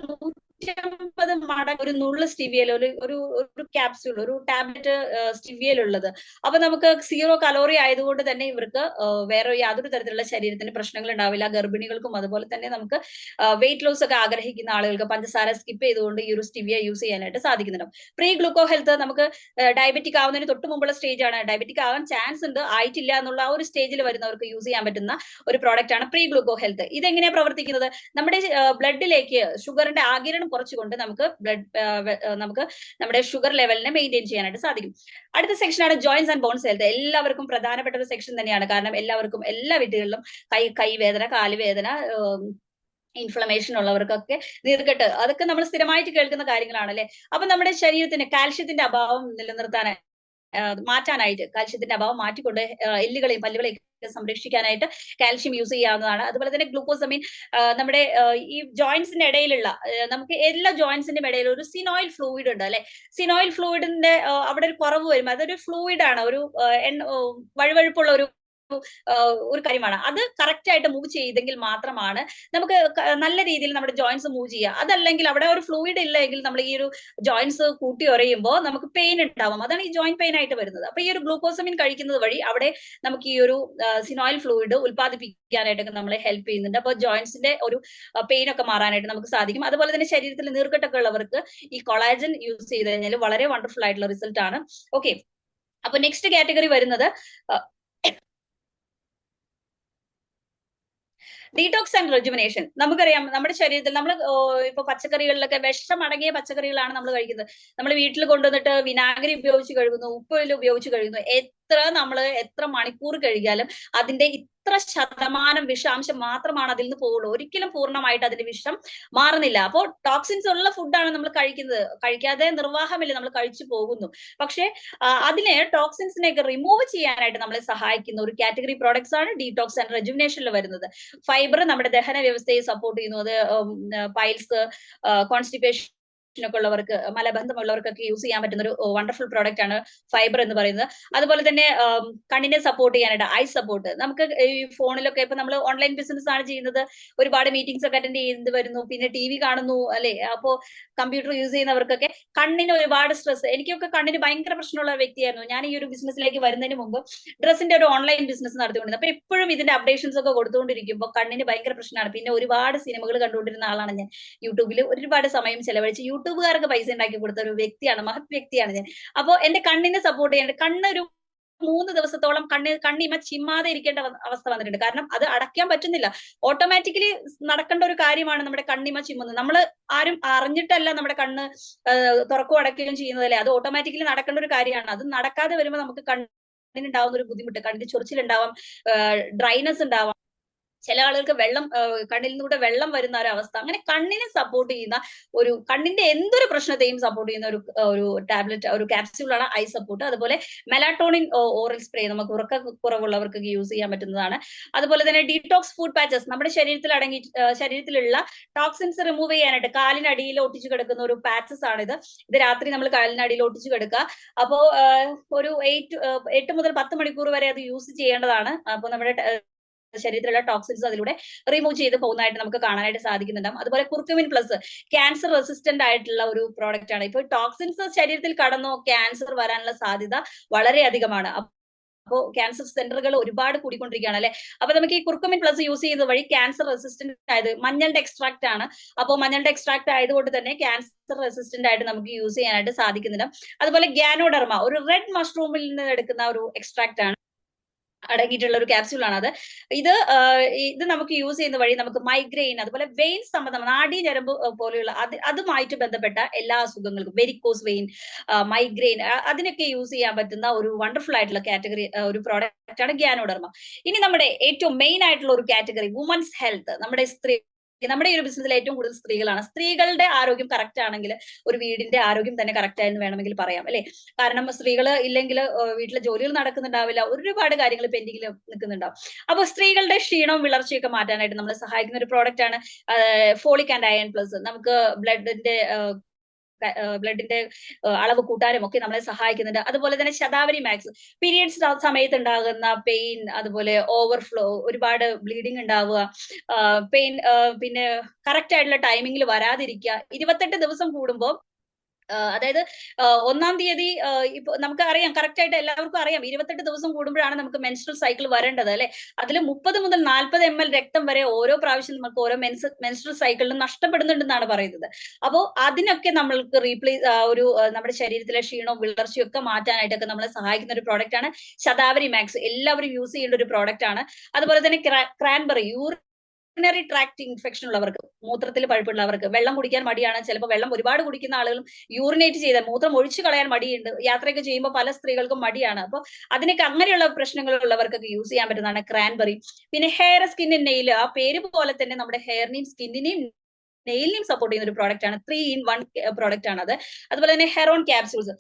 150 മടങ്ങ് ഒരു നുള്ള് സ്റ്റീവിയയിൽ, ഒരു ക്യാപ്സ്യൂൾ, ഒരു ടാബ്ലറ്റ് സ്റ്റീവിയയിലുള്ളത്. അപ്പൊ നമുക്ക് 0 കലോറി ആയതുകൊണ്ട് തന്നെ ഇവർക്ക് വേറെ യാതൊരു തരത്തിലുള്ള ശരീരത്തിന് പ്രശ്നങ്ങൾ ഉണ്ടാവില്ല. ഗർഭിണികൾക്കും അതുപോലെ തന്നെ നമുക്ക് വെയിറ്റ് ലോസ് ഒക്കെ ആഗ്രഹിക്കുന്ന ആളുകൾക്ക് പഞ്ചസാര സ്കിപ്പ് ചെയ്തുകൊണ്ട് ഈ ഒരു സ്റ്റീവിയ യൂസ് ചെയ്യാനായിട്ട് സാധിക്കുന്നുണ്ടാവും. പ്രീ ഗ്ലൂക്കോ ഹെൽത്ത് നമുക്ക് ഡയബറ്റിക് ആവുന്നതിന് തൊട്ട് മുമ്പുള്ള സ്റ്റേജ് ആണ്. ഡയബറ്റിക് ആവാൻ ചാൻസ് ഉണ്ട്, ആയിട്ടില്ല എന്നുള്ള ആ ഒരു സ്റ്റേജിൽ വരുന്നവർക്ക് യൂസ് ചെയ്യാൻ പറ്റുന്ന ഒരു പ്രോഡക്റ്റ് ആണ് പ്രീ ഗ്ലൂക്കോ ഹെൽത്ത്. ഇതെങ്ങനെയാണ് പ്രവർത്തിക്കുന്നത്? നമ്മുടെ ബ്ലഡിലേക്ക് ഷുഗറിന്റെ ആഗിരണം കുറച്ചുകൊണ്ട് നമുക്ക് നമ്മുടെ ഷുഗർ ലെവലിനെ മെയിൻറ്റെയിൻ ചെയ്യാനായിട്ട് സാധിക്കും. അടുത്ത സെക്ഷനാണ് ജോയിന്റ്സ് ആൻഡ് ബോൺസ് ഹെൽത്ത്. എല്ലാവർക്കും പ്രധാനപ്പെട്ട ഒരു സെക്ഷൻ തന്നെയാണ്. കാരണം എല്ലാവർക്കും എല്ലാ വീടുകളിലും കൈവേദന, കാലുവേദന, ഇൻഫ്ലമേഷൻ ഉള്ളവർക്കൊക്കെ, നീർക്കെട്ട്, അതൊക്കെ നമ്മൾ സ്ഥിരമായിട്ട് കേൾക്കുന്ന കാര്യങ്ങളാണ് അല്ലെ. അപ്പൊ നമ്മുടെ ശരീരത്തിന് കാൽഷ്യത്തിന്റെ അഭാവം മാറ്റാനായിട്ട്, കാൽഷ്യത്തിന്റെ അഭാവം മാറ്റിക്കൊണ്ട് എല്ലുകളെയും പല്ലുകളെയും സംരക്ഷിക്കാനായിട്ട് കാൽഷ്യം യൂസ് ചെയ്യാവുന്നതാണ്. അതുപോലെ തന്നെ ഗ്ലൂക്കോസമീൻ നമ്മുടെ ഈ ജോയിന്റ്സിന്റെ ഇടയിലുള്ള, നമുക്ക് എല്ലാ ജോയിന്റ്സിന്റെ ഇടയിൽ ഒരു സിനോയിൽ ഫ്ലൂയിഡ് ഉണ്ട് അല്ലെ. സിനോയിൽ ഫ്ലൂയിഡിന്റെ അവിടെ ഒരു കുറവ് വരും. അതൊരു ഫ്ലൂയിഡ് ആണ്, ഒരു വഴുവഴുപ്പുള്ള ഒരു കാര്യമാണ്. അത് കറക്റ്റ് ആയിട്ട് മൂവ് ചെയ്തെങ്കിൽ മാത്രമാണ് നമുക്ക് നല്ല രീതിയിൽ നമ്മുടെ ജോയിന്റ്സ് മൂവ് ചെയ്യുക. അതല്ലെങ്കിൽ അവിടെ ഒരു ഫ്ലൂയിഡ് ഇല്ലെങ്കിൽ നമ്മൾ ഈ ഒരു ജോയിന്റ്സ് കൂട്ടി ഉറയുമ്പോൾ നമുക്ക് പെയിൻ ഉണ്ടാവും. അതാണ് ഈ ജോയിന്റ് പെയിൻ ആയിട്ട് വരുന്നത്. അപ്പൊ ഈ ഒരു ഗ്ലൂക്കോസമിൻ കഴിക്കുന്നത് വഴി അവിടെ നമുക്ക് ഈ ഒരു സിനോയിൽ ഫ്ലൂയിഡ് ഉൽപ്പാദിപ്പിക്കാനായിട്ടൊക്കെ നമ്മളെ ഹെൽപ്പ് ചെയ്യുന്നുണ്ട്. അപ്പൊ ജോയിന്റ്സിന്റെ ഒരു പെയിൻ ഒക്കെ മാറാനായിട്ട് നമുക്ക് സാധിക്കും. അതുപോലെ തന്നെ ശരീരത്തിൽ നീർക്കെട്ടൊക്കെ ഉള്ളവർക്ക് ഈ കൊളാജൻ യൂസ് ചെയ്ത് കഴിഞ്ഞാൽ വളരെ വണ്ടർഫുൾ ആയിട്ടുള്ള റിസൾട്ട് ആണ്. ഓക്കെ, അപ്പൊ നെക്സ്റ്റ് കാറ്റഗറി വരുന്നത് ഡീടോക്സ് ആൻഡ് റെജുമിനേഷൻ. നമുക്കറിയാം നമ്മുടെ ശരീരത്തിൽ നമ്മൾ ഇപ്പൊ പച്ചക്കറികളിലൊക്കെ വിഷമടങ്ങിയ പച്ചക്കറികളാണ് നമ്മൾ കഴിക്കുന്നത്. നമ്മൾ വീട്ടിൽ കൊണ്ടുവന്നിട്ട് വിനാഗിരി ഉപയോഗിച്ച് കഴുകുന്നു, ഉപ്പ് ഉപയോഗിച്ച് കഴുകുന്നു. എത്ര മണിക്കൂർ കഴുകിയാലും അതിന്റെ ഇത്ര ശതമാനം വിഷാംശം മാത്രമാണ് അതിൽ നിന്ന് പോകുള്ളൂ. ഒരിക്കലും പൂർണ്ണമായിട്ട് അതിന്റെ വിഷം മാറുന്നില്ല. അപ്പോൾ ടോക്സിൻസ് ഉള്ള ഫുഡാണ് നമ്മൾ കഴിക്കുന്നത്. കഴിക്കാതെ നിർവാഹമില്ല, നമ്മൾ കഴിച്ചു പോകുന്നു. പക്ഷെ അതിനെ ടോക്സിൻസിനെയൊക്കെ റിമൂവ് ചെയ്യാനായിട്ട് നമ്മളെ സഹായിക്കുന്ന ഒരു കാറ്റഗറി പ്രോഡക്ട്സ് ആണ് ഡീടോക്സ് ആൻഡ് റെജുമിനേഷനിൽ വരുന്നത്. ഫൈബർ നമ്മുടെ ദഹന വ്യവസ്ഥയെ സപ്പോർട്ട് ചെയ്യുന്നു. അത് പൈൽസ്, കോൺസ്റ്റിപ്പേഷൻ ഒക്കെ ഉള്ളവർക്ക്, മലബന്ധമുള്ളവർക്കൊക്കെ യൂസ് ചെയ്യാൻ പറ്റുന്ന ഒരു വണ്ടർഫുൾ പ്രോഡക്റ്റ് ആണ് ഫൈബർ എന്ന് പറയുന്നത്. അതുപോലെ തന്നെ കണ്ണിനെ സപ്പോർട്ട് ചെയ്യാനായിട്ട് ഐ സപ്പോർട്ട്. നമുക്ക് ഈ ഫോണിലൊക്കെ ഇപ്പൊ നമ്മൾ ഓൺലൈൻ ബിസിനസ് ആണ് ചെയ്യുന്നത്, ഒരുപാട് മീറ്റിംഗ്സ് ഒക്കെ അറ്റൻഡ് ചെയ്ത് വരുന്നു, പിന്നെ TV കാണുന്നു അല്ലെ. അപ്പോ കമ്പ്യൂട്ടർ യൂസ് ചെയ്യുന്നവർക്കൊക്കെ കണ്ണിന് ഒരുപാട് സ്ട്രെസ്. എനിക്കൊക്കെ കണ്ണിന് ഭയങ്കര പ്രശ്നമുള്ള വ്യക്തിയായിരുന്നു. ഞാൻ ഈ ഒരു ബിസിനസ്സിലേക്ക് വരുന്നതിന് മുമ്പ് ഡ്രസ്സിന്റെ ഒരു ഓൺലൈൻ ബിസിനസ് നടത്തിക്കൊണ്ടിരുന്നത്. അപ്പൊ എപ്പോഴും ഇതിന്റെ അപ്ഡേഷൻസ് ഒക്കെ കൊടുത്തുകൊണ്ടിരിക്കുമ്പോൾ കണ്ണിന് ഭയങ്കര പ്രശ്നമാണ്. പിന്നെ ഒരുപാട് സിനിമകൾ കണ്ടുകൊണ്ടിരുന്ന ആളാണ് ഞാൻ. യൂട്യൂബിൽ ഒരുപാട് സമയം ചെലവഴിച്ച് യൂട്യൂബുകാർക്ക് പൈസ ഉണ്ടാക്കി കൊടുത്ത ഒരു വ്യക്തിയാണ്, മഹത് വ്യക്തിയാണ് ഞാൻ. അപ്പോ എന്റെ കണ്ണിനെ സപ്പോർട്ട് ചെയ്യാൻ കണ്ണൊരു 3 ദിവസത്തോളം കണ്ണിമ ചിമ്മാതെ ഇരിക്കേണ്ട അവസ്ഥ വന്നിട്ടുണ്ട്. കാരണം അത് അടയ്ക്കാൻ പറ്റുന്നില്ല. ഓട്ടോമാറ്റിക്കലി നടക്കേണ്ട ഒരു കാര്യമാണ് നമ്മുടെ കണ്ണിമ ചിമ്മുന്നത്. നമ്മൾ ആരും അറിഞ്ഞിട്ടല്ല നമ്മുടെ കണ്ണ് തുറക്കുകയും അടയ്ക്കുകയും ചെയ്യുന്നതല്ലേ, അത് ഓട്ടോമാറ്റിക്കലി നടക്കേണ്ട ഒരു കാര്യമാണ്. അത് നടക്കാതെ വരുമ്പോൾ നമുക്ക് കണ്ണിനുണ്ടാവുന്ന ഒരു ബുദ്ധിമുട്ട്, കണ്ണിന് ചൊറിച്ചിലുണ്ടാവാം, ഡ്രൈനസ് ഉണ്ടാവാം, ചില ആളുകൾക്ക് കണ്ണിൽ നിന്നൂടെ വെള്ളം വരുന്ന ഒരു അവസ്ഥ. അങ്ങനെ കണ്ണിനെ സപ്പോർട്ട് ചെയ്യുന്ന കണ്ണിന്റെ എന്തൊരു പ്രശ്നത്തെയും സപ്പോർട്ട് ചെയ്യുന്ന ഒരു ടാബ്ലറ്റ്, ഒരു ക്യാപ്സ്യൂളാണ് ഐ സപ്പോർട്ട്. അതുപോലെ മെലാറ്റോണിൻ ഓറൽ സ്പ്രേ നമുക്ക് ഉറക്കക്കുറവുള്ളവർക്ക് യൂസ് ചെയ്യാൻ പറ്റുന്നതാണ്. അതുപോലെ തന്നെ ഡീടോക്സ് ഫുഡ് പാച്ചസ്, നമ്മുടെ ശരീരത്തിലുള്ള ടോക്സിൻസ് റിമൂവ് ചെയ്യാനായിട്ട് കാലിനടിയിൽ ഒട്ടിച്ചു കിടക്കുന്ന ഒരു പാച്ചസ് ആണിത്. ഇത് രാത്രി നമ്മൾ കാലിനടിയിൽ ഒട്ടിച്ചു കിടക്കുക. അപ്പോ ഒരു 8 മുതൽ 10 മണിക്കൂർ വരെ അത് യൂസ് ചെയ്യേണ്ടതാണ്. അപ്പൊ നമ്മുടെ ശരീരത്തിലുള്ള ടോക്സിൻസ് അതിലൂടെ റിമൂവ് ചെയ്ത് പോകുന്നതായിട്ട് നമുക്ക് കാണാനായിട്ട് സാധിക്കുന്നുണ്ടാവും. അതുപോലെ കുർക്കുമിൻ പ്ലസ് ക്യാൻസർ റെസിസ്റ്റന്റ് ആയിട്ടുള്ള ഒരു പ്രോഡക്റ്റ് ആണ്. ഇപ്പൊ ടോക്സിൻസ് ശരീരത്തിൽ കടന്നോ ക്യാൻസർ വരാനുള്ള സാധ്യത വളരെ അധികമാണ്. അപ്പോൾ ക്യാൻസർ സെന്ററുകൾ ഒരുപാട് കൂടിക്കൊണ്ടിരിക്കുകയാണ് അല്ലെ. അപ്പൊ നമുക്ക് ഈ കുർക്കുമിൻ പ്ലസ് യൂസ് ചെയ്യുന്നത് വഴി ക്യാൻസർ റെസിസ്റ്റന്റ് ആയത് മഞ്ഞളുടെ എക്സ്ട്രാക്ട് ആണ്. അപ്പോൾ മഞ്ഞളുടെ എക്സ്ട്രാക്ട് ആയതുകൊണ്ട് തന്നെ ക്യാൻസർ റെസിസ്റ്റന്റ് ആയിട്ട് നമുക്ക് യൂസ് ചെയ്യാനായിട്ട് സാധിക്കുന്നുണ്ട്. അതുപോലെ ഗ്യാനോഡെർമ ഒരു റെഡ് മഷ്റൂമിൽ നിന്ന് എടുക്കുന്ന ഒരു എക്സ്ട്രാക്ട് ആണ് അടങ്ങിയിട്ടുള്ള ഒരു ക്യാപ്സ്യൂൾ ആണ് അത്. ഇത് നമുക്ക് യൂസ് ചെയ്യുന്ന വഴി നമുക്ക് മൈഗ്രെയിൻ, അതുപോലെ വെയിൻ സംബന്ധം, നാഡീഞരമ്പ് പോലെയുള്ള അതുമായിട്ട് ബന്ധപ്പെട്ട എല്ലാ അസുഖങ്ങൾക്കും, വെരിക്കോസ് വെയിൻ, മൈഗ്രെയിൻ, അതിനൊക്കെ യൂസ് ചെയ്യാൻ പറ്റുന്ന ഒരു വണ്ടർഫുൾ ആയിട്ടുള്ള കാറ്റഗറി ഒരു പ്രോഡക്റ്റ് ആണ് ഗ്യാനോഡെർമ. ഇനി നമ്മുടെ ഏറ്റവും മെയിൻ ആയിട്ടുള്ള ഒരു കാറ്റഗറി വുമൻസ് ഹെൽത്ത്. നമ്മുടെ ഈ ഒരു ബിസിനസ്സിൽ ഏറ്റവും കൂടുതൽ സ്ത്രീകളാണ്. സ്ത്രീകളുടെ ആരോഗ്യം കറക്റ്റ് ആണെങ്കിൽ ഒരു വീടിന്റെ ആരോഗ്യം തന്നെ കറക്റ്റ് ആയെന്ന് വേണമെങ്കിൽ പറയാം അല്ലെ. കാരണം സ്ത്രീകൾ ഇല്ലെങ്കിൽ വീട്ടിലെ ജോലികൾ നടക്കുന്നുണ്ടാവില്ല, ഒരുപാട് കാര്യങ്ങൾ പെൻഡിങ്ങിൽ നിൽക്കുന്നുണ്ടാവും. അപ്പൊ സ്ത്രീകളുടെ ക്ഷീണവും വിളർച്ചയൊക്കെ മാറ്റാനായിട്ട് നമ്മളെ സഹായിക്കുന്ന ഒരു പ്രോഡക്റ്റ് ആണ് ഫോളിക് ആൻഡ് അയൺ പ്ലസ്. നമുക്ക് ബ്ലഡിന്റെ അളവ് കൂട്ടാനും ഒക്കെ നമ്മളെ സഹായിക്കുന്നുണ്ട്. അതുപോലെ തന്നെ ശതാവരി മാക്സ്, പീരിയഡ്സ് സമയത്ത് ഉണ്ടാകുന്ന പെയിൻ, അതുപോലെ ഓവർഫ്ലോ, ഒരുപാട് ബ്ലീഡിങ് ഉണ്ടാവുക, പെയിൻ, പിന്നെ കറക്റ്റ് ആയിട്ടുള്ള ടൈമിങ്ങിൽ വരാതിരിക്കുക, 28 ദിവസം കൂടുമ്പോൾ, അതായത് 1-ാം തീയതി ഇപ്പൊ നമുക്ക് അറിയാം, കറക്റ്റ് ആയിട്ട് എല്ലാവർക്കും അറിയാം 28 ദിവസം കൂടുമ്പോഴാണ് നമുക്ക് മെൻസ്ട്രൽ സൈക്കിൾ വരേണ്ടത് അല്ലെ. അതിൽ 30 മുതൽ 40 ml രക്തം വരെ ഓരോ പ്രാവശ്യം നമുക്ക് ഓരോ മെൻസ്ട്രൽ സൈക്കിളിലും നഷ്ടപ്പെടുന്നുണ്ടെന്നാണ് പറയുന്നത്. അപ്പോൾ അതിനൊക്കെ നമ്മൾക്ക് നമ്മുടെ ശരീരത്തിലെ ക്ഷീണവും വിളർച്ചയും ഒക്കെ മാറ്റാനായിട്ടൊക്കെ നമ്മളെ സഹായിക്കുന്ന ഒരു പ്രോഡക്റ്റ് ആണ് ശതാവരി മാക്സ്. എല്ലാവരും യൂസ് ചെയ്യേണ്ട ഒരു പ്രോഡക്റ്റ് ആണ്. അതുപോലെ തന്നെ ക്രാൻബെറി, യൂറിനറി ട്രാക്ട് ഇൻഫെക്ഷൻ ഉള്ളവർക്ക്, മൂത്രത്തിൽ പഴുപ്പുള്ളവർക്ക്, വെള്ളം കുടിക്കാൻ മടിയാണ്, ചിലപ്പോൾ വെള്ളം ഒരുപാട് കുടിക്കുന്ന ആളുകളും യൂറിനേറ്റ് ചെയ്താൽ മൂത്രം ഒഴിച്ചു കളയാൻ മടിയുണ്ട്, യാത്രയൊക്കെ ചെയ്യുമ്പോൾ പല സ്ത്രീകൾക്കും മടിയാണ്. അപ്പൊ അതിനൊക്കെ അങ്ങനെയുള്ള പ്രശ്നങ്ങളുള്ളവർക്കൊക്കെ യൂസ് ചെയ്യാൻ പറ്റുന്നതാണ് ക്രാൻബെറി. പിന്നെ ഹെയർ, സ്കിൻ, നെയിൽ, ആ പേര് പോലെ തന്നെ നമ്മുടെ ഹെയറിനെയും സ്കിന്നിനെയും നെയിലിനെയും സപ്പോർട്ട് ചെയ്യുന്ന ഒരു പ്രോഡക്റ്റ് ആണ്. 3-in-1 പ്രോഡക്റ്റ് ആണ് അത്. അതുപോലെ തന്നെ ഹെറോൺ ക്യാപ്സ്യൂൾസ്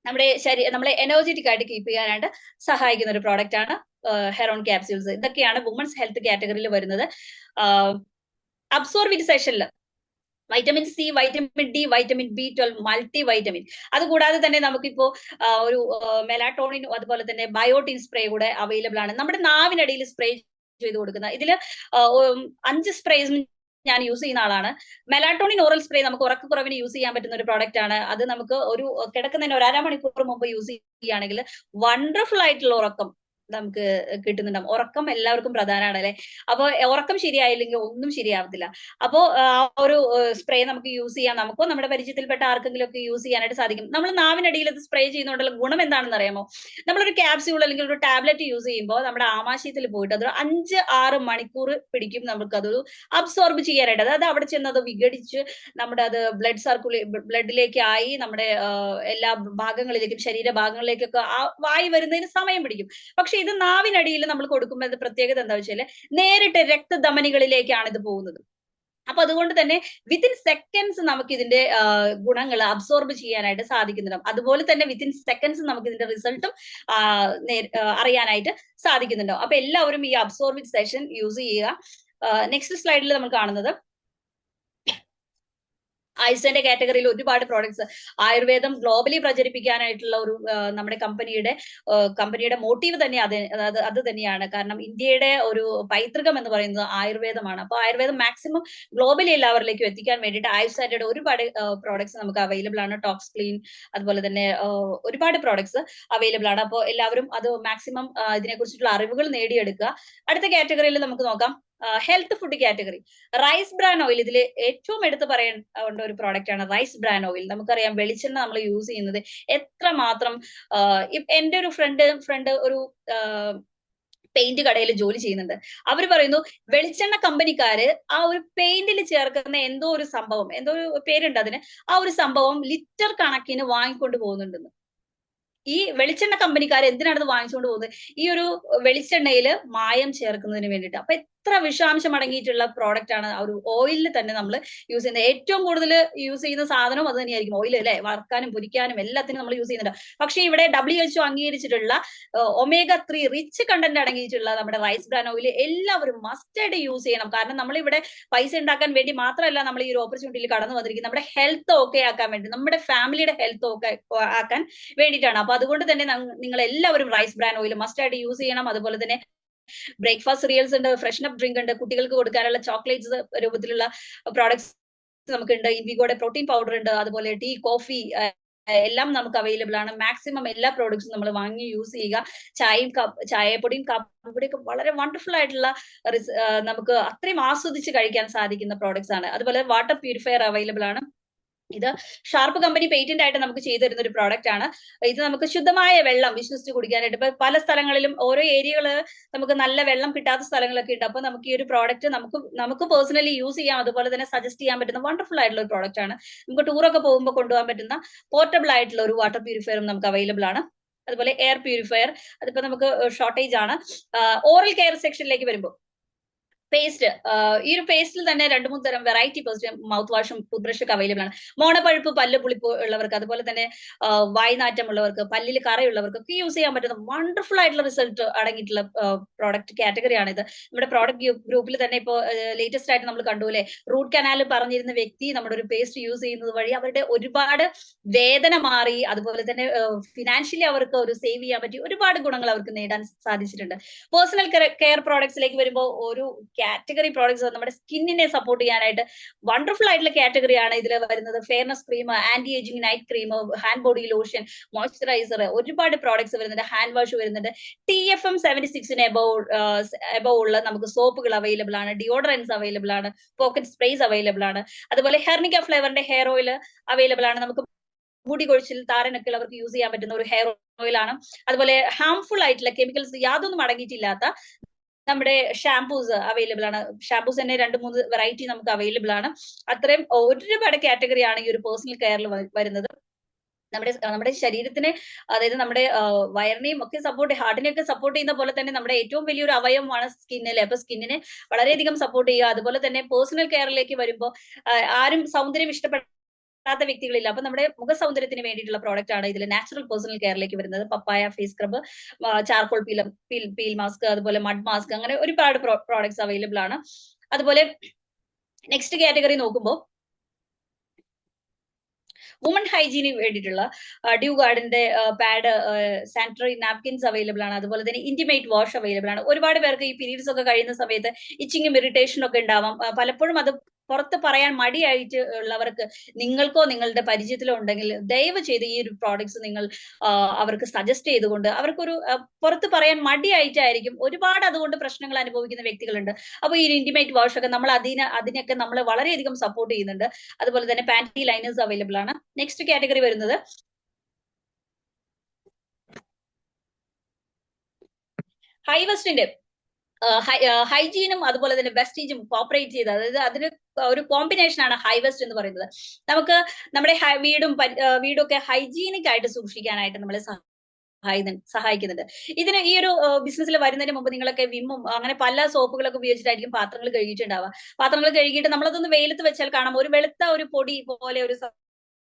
നമ്മളെ എനർജറ്റിക് ആയിട്ട് കീപ്പ് ചെയ്യാനായിട്ട് സഹായിക്കുന്ന ഒരു പ്രോഡക്റ്റ് ആണ് ഹെറോൺ ക്യാപ്സ്യൂൾസ്. ഇതൊക്കെയാണ് വുമൻസ് ഹെൽത്ത് കാറ്റഗറിയിൽ വരുന്നത്. അബ്സോർബിറ്റ് സെഷനിൽ vitamin C, vitamin D, vitamin B12, multi vitamin. അതുകൂടാതെ തന്നെ നമുക്കിപ്പോ ഒരു മെലാറ്റോണിൻ, അതുപോലെ തന്നെ ബയോട്ടിൻ സ്പ്രേ കൂടെ അവൈലബിൾ ആണ്. നമ്മുടെ നാവിനടിയിൽ സ്പ്രേ ചെയ്ത് കൊടുക്കുന്ന ഇതിൽ 5 സ്പ്രേസ് ഞാൻ യൂസ് ചെയ്യുന്ന ആളാണ്. മെലാറ്റോണിൻ ഓറൽ സ്പ്രേ നമുക്ക് ഉറക്കക്കുറവിന് യൂസ് ചെയ്യാൻ പറ്റുന്ന ഒരു പ്രോഡക്റ്റ് ആണ്. അത് നമുക്ക് കിടക്കുന്നതിന് 1 അര മണിക്കൂർ മുമ്പ് യൂസ് ചെയ്യുകയാണെങ്കിൽ വണ്ടർഫുൾ ആയിട്ടുള്ള ഉറക്കം നമുക്ക് കിട്ടുന്നുണ്ടാവും. ഉറക്കം എല്ലാവർക്കും പ്രധാനമാണ് അല്ലെ. അപ്പൊ ഉറക്കം ശരിയായില്ലെങ്കിൽ ഒന്നും ശരിയാവത്തില്ല. അപ്പോ ആ ഒരു സ്പ്രേ നമുക്ക് യൂസ് ചെയ്യാം. നമുക്കോ നമ്മുടെ പരിചയത്തിൽപ്പെട്ട ആർക്കെങ്കിലും ഒക്കെ യൂസ് ചെയ്യാനായിട്ട് സാധിക്കും. നമ്മൾ നാവിനടിയിൽ ഇത് സ്പ്രേ ചെയ്യുന്നതുകൊണ്ടുള്ള ഗുണം എന്താണെന്ന് അറിയാമോ? നമ്മളൊരു ക്യാപ്സ്യൂൾ അല്ലെങ്കിൽ ഒരു ടാബ്ലറ്റ് യൂസ് ചെയ്യുമ്പോൾ നമ്മുടെ ആമാശയത്തിൽ പോയിട്ട് അതൊരു 5-6 മണിക്കൂർ പിടിക്കും നമുക്ക് അതൊരു അബ്സോർബ് ചെയ്യാനായിട്ട്. അതായത് അവിടെ ചെന്ന് അത് വിഘടിച്ച് നമ്മുടെ അത് ബ്ലഡിലേക്ക് ആയി നമ്മുടെ എല്ലാ ഭാഗങ്ങളിലേക്കും ശരീരഭാഗങ്ങളിലേക്കൊക്കെ വായി വരുന്നതിന് സമയം പിടിക്കും. പക്ഷെ ഇത് നാവിനടിയിൽ നമ്മൾ കൊടുക്കുമ്പോൾ അത് പ്രത്യേകത എന്താ വെച്ചാല് നേരിട്ട് രക്തധമനികളിലേക്കാണ് ഇത് പോകുന്നത്. അപ്പൊ അതുകൊണ്ട് തന്നെ വിത്തിൻ സെക്കൻഡ്സ് നമുക്ക് ഇതിന്റെ ഗുണങ്ങൾ അബ്സോർബ് ചെയ്യാനായിട്ട് സാധിക്കുന്നുണ്ടാവും. അതുപോലെ തന്നെ വിത്തിൻ സെക്കൻഡ്സ് നമുക്ക് ഇതിന്റെ റിസൾട്ടും അറിയാനായിട്ട് സാധിക്കുന്നുണ്ടാവും. അപ്പൊ എല്ലാവരും ഈ അബ്സോർബിംഗ് സെഷൻ യൂസ് ചെയ്യുക. നെക്സ്റ്റ് സ്ലൈഡിൽ നമ്മൾ കാണുന്നത് ആയുസിന്റെ കാറ്റഗറിയിൽ ഒരുപാട് പ്രോഡക്ട്സ് ആയുർവേദം ഗ്ലോബലി പ്രചരിപ്പിക്കാനായിട്ടുള്ള ഒരു നമ്മുടെ കമ്പനിയുടെ മോട്ടീവ് തന്നെ അത് തന്നെയാണ്. കാരണം ഇന്ത്യയുടെ ഒരു പൈതൃകം എന്ന് പറയുന്നത് ആയുർവേദമാണ്. അപ്പൊ ആയുർവേദം മാക്സിമം ഗ്ലോബലി എല്ലാവരിലേക്കും എത്തിക്കാൻ വേണ്ടിയിട്ട് ആയുഷ് ഒരുപാട് പ്രോഡക്ട്സ് നമുക്ക് അവൈലബിൾ ആണ്. ടോക്സ് ക്ലീൻ, അതുപോലെ തന്നെ ഒരുപാട് പ്രോഡക്ട്സ് അവൈലബിൾ ആണ്. അപ്പോൾ എല്ലാവരും അത് മാക്സിമം ഇതിനെ കുറിച്ചിട്ടുള്ള അറിവുകൾ നേടിയെടുക്കുക. അടുത്ത കാറ്റഗറിയിൽ നമുക്ക് നോക്കാം health food category. Rice bran oil ഇതിൽ ഏറ്റവും എടുത്ത് പറയേണ്ട ഒരു പ്രോഡക്റ്റ് ആണ് റൈസ് ബ്രാൻ ഓയിൽ. നമുക്കറിയാം വെളിച്ചെണ്ണ നമ്മൾ യൂസ് ചെയ്യുന്നത് എത്രമാത്രം. എന്റെ ഒരു ഫ്രണ്ട് ഒരു പെയിന്റ് കടയിൽ ജോലി ചെയ്യുന്നുണ്ട്. അവർ പറയുന്നു വെളിച്ചെണ്ണ കമ്പനിക്കാര് ആ ഒരു പെയിന്റിൽ ചേർക്കുന്ന എന്തോ ഒരു സംഭവം, എന്തോ ഒരു പേരുണ്ട് അതിന്, ആ ഒരു സംഭവം ലിറ്റർ കണക്കിന് വാങ്ങിക്കൊണ്ട് പോകുന്നുണ്ടെന്ന്. ഈ വെളിച്ചെണ്ണ കമ്പനിക്കാർ എന്തിനാണ് ഇത് വാങ്ങിച്ചുകൊണ്ട് പോകുന്നത്? ഈ ഒരു വെളിച്ചെണ്ണയില് മായം ചേർക്കുന്നതിന് വേണ്ടിയിട്ട്. അപ്പൊ എത്ര വിഷാംശം അടങ്ങിയിട്ടുള്ള പ്രോഡക്റ്റ് ആണ് ആ ഒരു ഓയിലിൽ തന്നെ നമ്മൾ യൂസ് ചെയ്യുന്നത്. ഏറ്റവും കൂടുതൽ യൂസ് ചെയ്യുന്ന സാധനവും അത് തന്നെയായിരിക്കും, ഓയിൽ അല്ലെ. വറുക്കാനും പൊരിക്കാനും എല്ലാത്തിനും നമ്മൾ യൂസ് ചെയ്യുന്നുണ്ട്. പക്ഷെ ഇവിടെ WHO അംഗീകരിച്ചിട്ടുള്ള omega-3 റിച്ച് കണ്ടന്റ് അടങ്ങിയിട്ടുള്ള നമ്മുടെ റൈസ് ബ്രാൻ ഓയിൽ എല്ലാവരും മസ്റ്റായിട്ട് യൂസ് ചെയ്യണം. കാരണം നമ്മളിവിടെ പൈസ ഉണ്ടാക്കാൻ വേണ്ടി മാത്രമല്ല നമ്മൾ ഈ ഒരു ഓപ്പർച്യൂണിറ്റിയിൽ കടന്നു വന്നിരിക്കുന്നത്, നമ്മുടെ ഹെൽത്ത് ഓക്കെ ആക്കാൻ വേണ്ടി, നമ്മുടെ ഫാമിലിയുടെ ഹെൽത്ത് ഓക്കെ ആക്കാൻ വേണ്ടിയിട്ടാണ്. അപ്പൊ അതുകൊണ്ട് തന്നെ നിങ്ങൾ എല്ലാവരും റൈസ് ബ്രാൻ ഓയിൽ മസ്റ്റായിട്ട് യൂസ് ചെയ്യണം. അതുപോലെ തന്നെ ബ്രേക്ക്ഫാസ്റ്റ് സീരിയൽസ് ഉണ്ട്, ഫ്രഷ്നപ്പ് ഡ്രിങ്ക് ഉണ്ട്, കുട്ടികൾക്ക് കൊടുക്കാനുള്ള ചോക്ലേറ്റ്സ് രൂപത്തിലുള്ള പ്രോഡക്ട്സ് നമുക്കുണ്ട്, ഇൻവിഗോയുടെ പ്രോട്ടീൻ പൗഡർ ഉണ്ട്, അതുപോലെ ടീ, കോഫി എല്ലാം നമുക്ക് അവൈലബിൾ ആണ്. മാക്സിമം എല്ലാ പ്രോഡക്ട്സും നമ്മൾ വാങ്ങി യൂസ് ചെയ്യുക. ചായപ്പൊടിയും കാപ്പിപ്പൊടിയൊക്കെ വളരെ വണ്ടർഫുൾ ആയിട്ടുള്ള നമുക്ക് അത്രയും ആസ്വദിച്ച് കഴിക്കാൻ സാധിക്കുന്ന പ്രോഡക്ട്സ് ആണ്. അതുപോലെ വാട്ടർ പ്യൂരിഫയർ അവൈലബിൾ ആണ്. ഇത് ഷാർപ്പ് കമ്പനി പേറ്റന്റ് ആയിട്ട് നമുക്ക് ചെയ്തു തരുന്ന ഒരു പ്രോഡക്റ്റ് ആണ്. ഇത് നമുക്ക് ശുദ്ധമായ വെള്ളം വിശ്വസിച്ച് കുടിക്കാനായിട്ട്, ഇപ്പൊ പല സ്ഥലങ്ങളിലും ഓരോ ഏരിയകള് നമുക്ക് നല്ല വെള്ളം കിട്ടാത്ത സ്ഥലങ്ങളൊക്കെ ഉണ്ട്. അപ്പൊ നമുക്ക് ഈ ഒരു പ്രോഡക്റ്റ് നമുക്ക് പേഴ്സണലി യൂസ് ചെയ്യാം. അതുപോലെ തന്നെ സജസ്റ്റ് ചെയ്യാൻ പറ്റുന്ന വണ്ടർഫുൾ ആയിട്ടുള്ള ഒരു പ്രോഡക്റ്റ് ആണ്. നമുക്ക് ടൂറൊക്കെ പോകുമ്പോൾ കൊണ്ടുപോകാൻ പറ്റുന്ന പോർട്ടബിൾ ആയിട്ടുള്ള ഒരു വാട്ടർ പ്യൂരിഫയറും നമുക്ക് അവൈലബിൾ ആണ്. അതുപോലെ എയർ പ്യൂരിഫയർ, അതിപ്പോ നമുക്ക് ഷോർട്ടേജ് ആണ്. ഓറൽ കെയർ സെക്ഷനിലേക്ക് വരുമ്പോൾ പേസ്റ്റ്, ഈ ഒരു പേസ്റ്റിൽ തന്നെ 2-3 തരം വെറൈറ്റി പേസ്റ്റ്, മൗത്ത് വാഷും ടൂത്ത് ബ്രഷും ഒക്കെ അവൈലബിൾ ആണ്. മോണപ്പഴുപ്പ്, പല്ല് പുളിപ്പ് ഉള്ളവർക്ക്, അതുപോലെ തന്നെ വായ്നാറ്റം ഉള്ളവർക്ക്, പല്ലിൽ കറയുള്ളവർക്കൊക്കെ യൂസ് ചെയ്യാൻ പറ്റുന്ന വണ്ടർഫുൾ ആയിട്ടുള്ള റിസൾട്ട് അടങ്ങിയിട്ടുള്ള പ്രോഡക്റ്റ് കാറ്റഗറിയാണ് ഇത്. നമ്മുടെ പ്രോഡക്റ്റ് ഗ്രൂപ്പിൽ തന്നെ ഇപ്പോൾ ലേറ്റസ്റ്റ് ആയിട്ട് നമ്മൾ കണ്ടു അല്ലെ, റൂട്ട് കനാൽ പറഞ്ഞിരുന്ന വ്യക്തി നമ്മുടെ ഒരു പേസ്റ്റ് യൂസ് ചെയ്യുന്നത് വഴി അവരുടെ ഒരുപാട് വേദന മാറി. അതുപോലെ തന്നെ ഫിനാൻഷ്യലി അവർക്ക് ഒരു സേവ് ചെയ്യാൻ പറ്റി ഒരുപാട് ഗുണങ്ങൾ അവർക്ക് നേടാൻ സാധിച്ചിട്ടുണ്ട്. പേഴ്സണൽ കെയർ പ്രോഡക്ട്സിലേക്ക് വരുമ്പോൾ ഒരു കാറ്റഗറി പ്രോഡക്ട്സ് നമ്മുടെ സ്കിന്നിനെ സപ്പോർട്ട് ചെയ്യാനായിട്ട് വണ്ടർഫുൾ ആയിട്ടുള്ള കാറ്റഗറിയാണ് ഇതിൽ വരുന്നത്. Fairness cream, anti ageing night cream, hand body lotion, moisturiser, ഒരുപാട് പ്രോഡക്ട്സ് വരുന്നുണ്ട്. ഹാൻഡ് വാഷ് വരുന്നുണ്ട്. TFM 76 എബവ് ഉള്ള നമുക്ക് സോപ്പുകൾ അവൈലബിൾ ആണ്, ഡിയോഡറൻസ് അവൈലബിൾ ആണ്, പോക്കറ്റ് സ്പ്രേസ് അവൈലബിൾ ആണ്. അതുപോലെ ഹെർണിക്ക ഫ്ലേവറിന്റെ ഹെയർ ഓയിൽ അവൈലബിൾ ആണ്. നമുക്ക് മുടി കൊഴിച്ചിൽ, താരനൊക്കെ അവർക്ക് യൂസ് ചെയ്യാൻ പറ്റുന്ന ഒരു ഹെയർ ഓയിൽ ആണ്. അതുപോലെ ഹാംഫുൾ ആയിട്ടുള്ള കെമിക്കൽസ് യാതൊന്നും അടങ്ങിയിട്ടില്ലാത്ത നമ്മുടെ ഷാംപൂസ് അവൈലബിൾ ആണ്. ഷാംപൂസ് തന്നെ 2-3 വെറൈറ്റി നമുക്ക് അവൈലബിൾ ആണ്. അത്രയും ഒരുപാട് കാറ്റഗറിയാണ് ഈ ഒരു പേഴ്സണൽ കെയറിൽ വരുന്നത്. നമ്മുടെ ശരീരത്തിന്, അതായത് നമ്മുടെ വയറിനെയും ഒക്കെ സപ്പോർട്ട്, ഹാർട്ടിനെയൊക്കെ സപ്പോർട്ട് ചെയ്യുന്ന പോലെ തന്നെ നമ്മുടെ ഏറ്റവും വലിയൊരു അവയവമാണ് സ്കിന്നിലെ. അപ്പൊ സ്കിന്നിനെ വളരെയധികം സപ്പോർട്ട് ചെയ്യുക. അതുപോലെ തന്നെ പേഴ്സണൽ കെയറിലേക്ക് വരുമ്പോൾ ആരും സൗന്ദര്യം ഇഷ്ടപ്പെടാത്ത വ്യക്തികളില്ല. അപ്പൊ നമ്മുടെ മുഖ സൗന്ദര്യത്തിന് വേണ്ടിയിട്ടുള്ള പ്രോഡക്റ്റ് ആണ് ഇതിൽ നാച്ചുറൽ പേഴ്സണൽ കെയറിലേക്ക് വരുന്നത്. Papaya face scrub, charcoal peel mask, അതുപോലെ മഡ് മാസ്ക്, അങ്ങനെ ഒരുപാട് പ്രോഡക്ട്സ് അവൈലബിൾ ആണ്. അതുപോലെ നെക്സ്റ്റ് കാറ്റഗറി നോക്കുമ്പോൾ വുമൺ ഹൈജീന് വേണ്ടിയിട്ടുള്ള ഡ്യൂ ഗാർഡിന്റെ പാഡ്, സാനിറ്ററി നാപ്കിൻസ് അവൈലബിൾ ആണ്. അതുപോലെ തന്നെ ഇന്റിമേറ്റ് വാഷ് അവൈലബിൾ ആണ്. ഒരുപാട് പേർക്ക് ഈ പീരീഡ്സ് ഒക്കെ കഴിയുന്ന സമയത്ത് ഇച്ചിങ്ങും ഇറിറ്റേഷനും ഒക്കെ ഉണ്ടാവാം. പലപ്പോഴും അത് പുറത്ത് പറയാൻ മടിയായിട്ട് ഉള്ളവർക്ക് നിങ്ങൾക്കോ നിങ്ങളുടെ പരിചയത്തിലോ ഉണ്ടെങ്കിൽ ദയവ് ചെയ്ത് ഈ ഒരു പ്രോഡക്ട്സ് നിങ്ങൾ അവർക്ക് സജസ്റ്റ് ചെയ്തുകൊണ്ട് അവർക്കൊരു പുറത്ത് പറയാൻ മടിയായിട്ടായിരിക്കും ഒരുപാട് അതുകൊണ്ട് പ്രശ്നങ്ങൾ അനുഭവിക്കുന്ന വ്യക്തികളുണ്ട്. അപ്പൊ ഈ ഇന്റിമേറ്റ് വാഷ് ഒക്കെ നമ്മൾ അതിനൊക്കെ നമ്മൾ വളരെയധികം സപ്പോർട്ട് ചെയ്യുന്നുണ്ട്. അതുപോലെ തന്നെ പാന്റി ലൈനേഴ്സ് അവൈലബിൾ ആണ്. നെക്സ്റ്റ് കാറ്റഗറി വരുന്നത് ഹൈവെസ്റ്റിന്റെ ഹൈജീനും അതുപോലെ തന്നെ വെസ്റ്റീജും കോപ്പറേറ്റ് ചെയ്ത്, അതായത് അതിന് ഒരു കോമ്പിനേഷൻ ആണ് ഹൈവെസ്റ്റ് എന്ന് പറയുന്നത്. നമുക്ക് നമ്മുടെ വീടും ഒക്കെ ഹൈജീനിക് ആയിട്ട് സൂക്ഷിക്കാനായിട്ട് നമ്മളെ സഹായിക്കുന്നുണ്ട്. ഇതിന് ഈ ഒരു ബിസിനസ്സിൽ വരുന്നതിന് മുമ്പ് നിങ്ങളൊക്കെ വിമ്മും അങ്ങനെ പല സോപ്പുകളൊക്കെ ഉപയോഗിച്ചിട്ടായിരിക്കും പാത്രങ്ങൾ കഴുകിയിട്ടുണ്ടാവുക. പാത്രങ്ങൾ കഴുകിയിട്ട് നമ്മളതൊന്ന് വെയിലത്ത് വെച്ചാൽ കാണാം ഒരു വെളുത്ത ഒരു പൊടി പോലെ ഒരു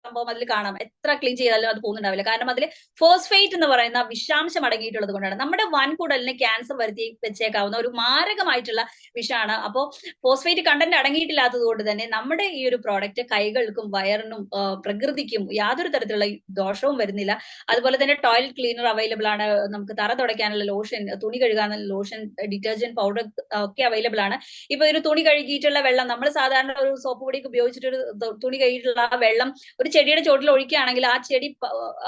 സംഭവം അതിൽ കാണാം. എത്ര ക്ലീൻ ചെയ്താലും അത് പോകുന്നുണ്ടാവില്ല. കാരണം അതിൽ ഫോസ്ഫേറ്റ് എന്ന് പറയുന്ന വിഷാംശം അടങ്ങിയിട്ടുള്ളത് കൊണ്ടാണ്. നമ്മുടെ വൻകുടലിന് ക്യാൻസർ വരുത്തി വെച്ചേക്കാവുന്ന ഒരു മാരകമായിട്ടുള്ള വിഷമാണ്. അപ്പോൾ ഫോസ്ഫേറ്റ് കണ്ടന്റ് അടങ്ങിയിട്ടില്ലാത്തത് കൊണ്ട് തന്നെ നമ്മുടെ ഈ ഒരു പ്രോഡക്റ്റ് കൈകൾക്കും വയറിനും പ്രകൃതിക്കും യാതൊരു തരത്തിലുള്ള ദോഷവും വരുന്നില്ല. അതുപോലെ തന്നെ ടോയ്ലറ്റ് ക്ലീനർ അവൈലബിൾ ആണ്. നമുക്ക് തറ തുടയ്ക്കാനുള്ള ലോഷൻ, തുണി കഴുകാനുള്ള ലോഷൻ, ഡിറ്റർജന്റ് പൗഡർ ഒക്കെ അവൈലബിൾ ആണ്. ഇപ്പൊ ഒരു തുണി കഴുകിയിട്ടുള്ള വെള്ളം നമ്മൾ സാധാരണ ഒരു സോപ്പ് പൊടിയൊക്കെ ഉപയോഗിച്ചിട്ട് ഒരു തുണി കഴുകിയിട്ടുള്ള ആ വെള്ളം ഒരു ചെടിയുടെ ചോട്ടിൽ ഒഴിക്കുകയാണെങ്കിൽ ആ ചെടി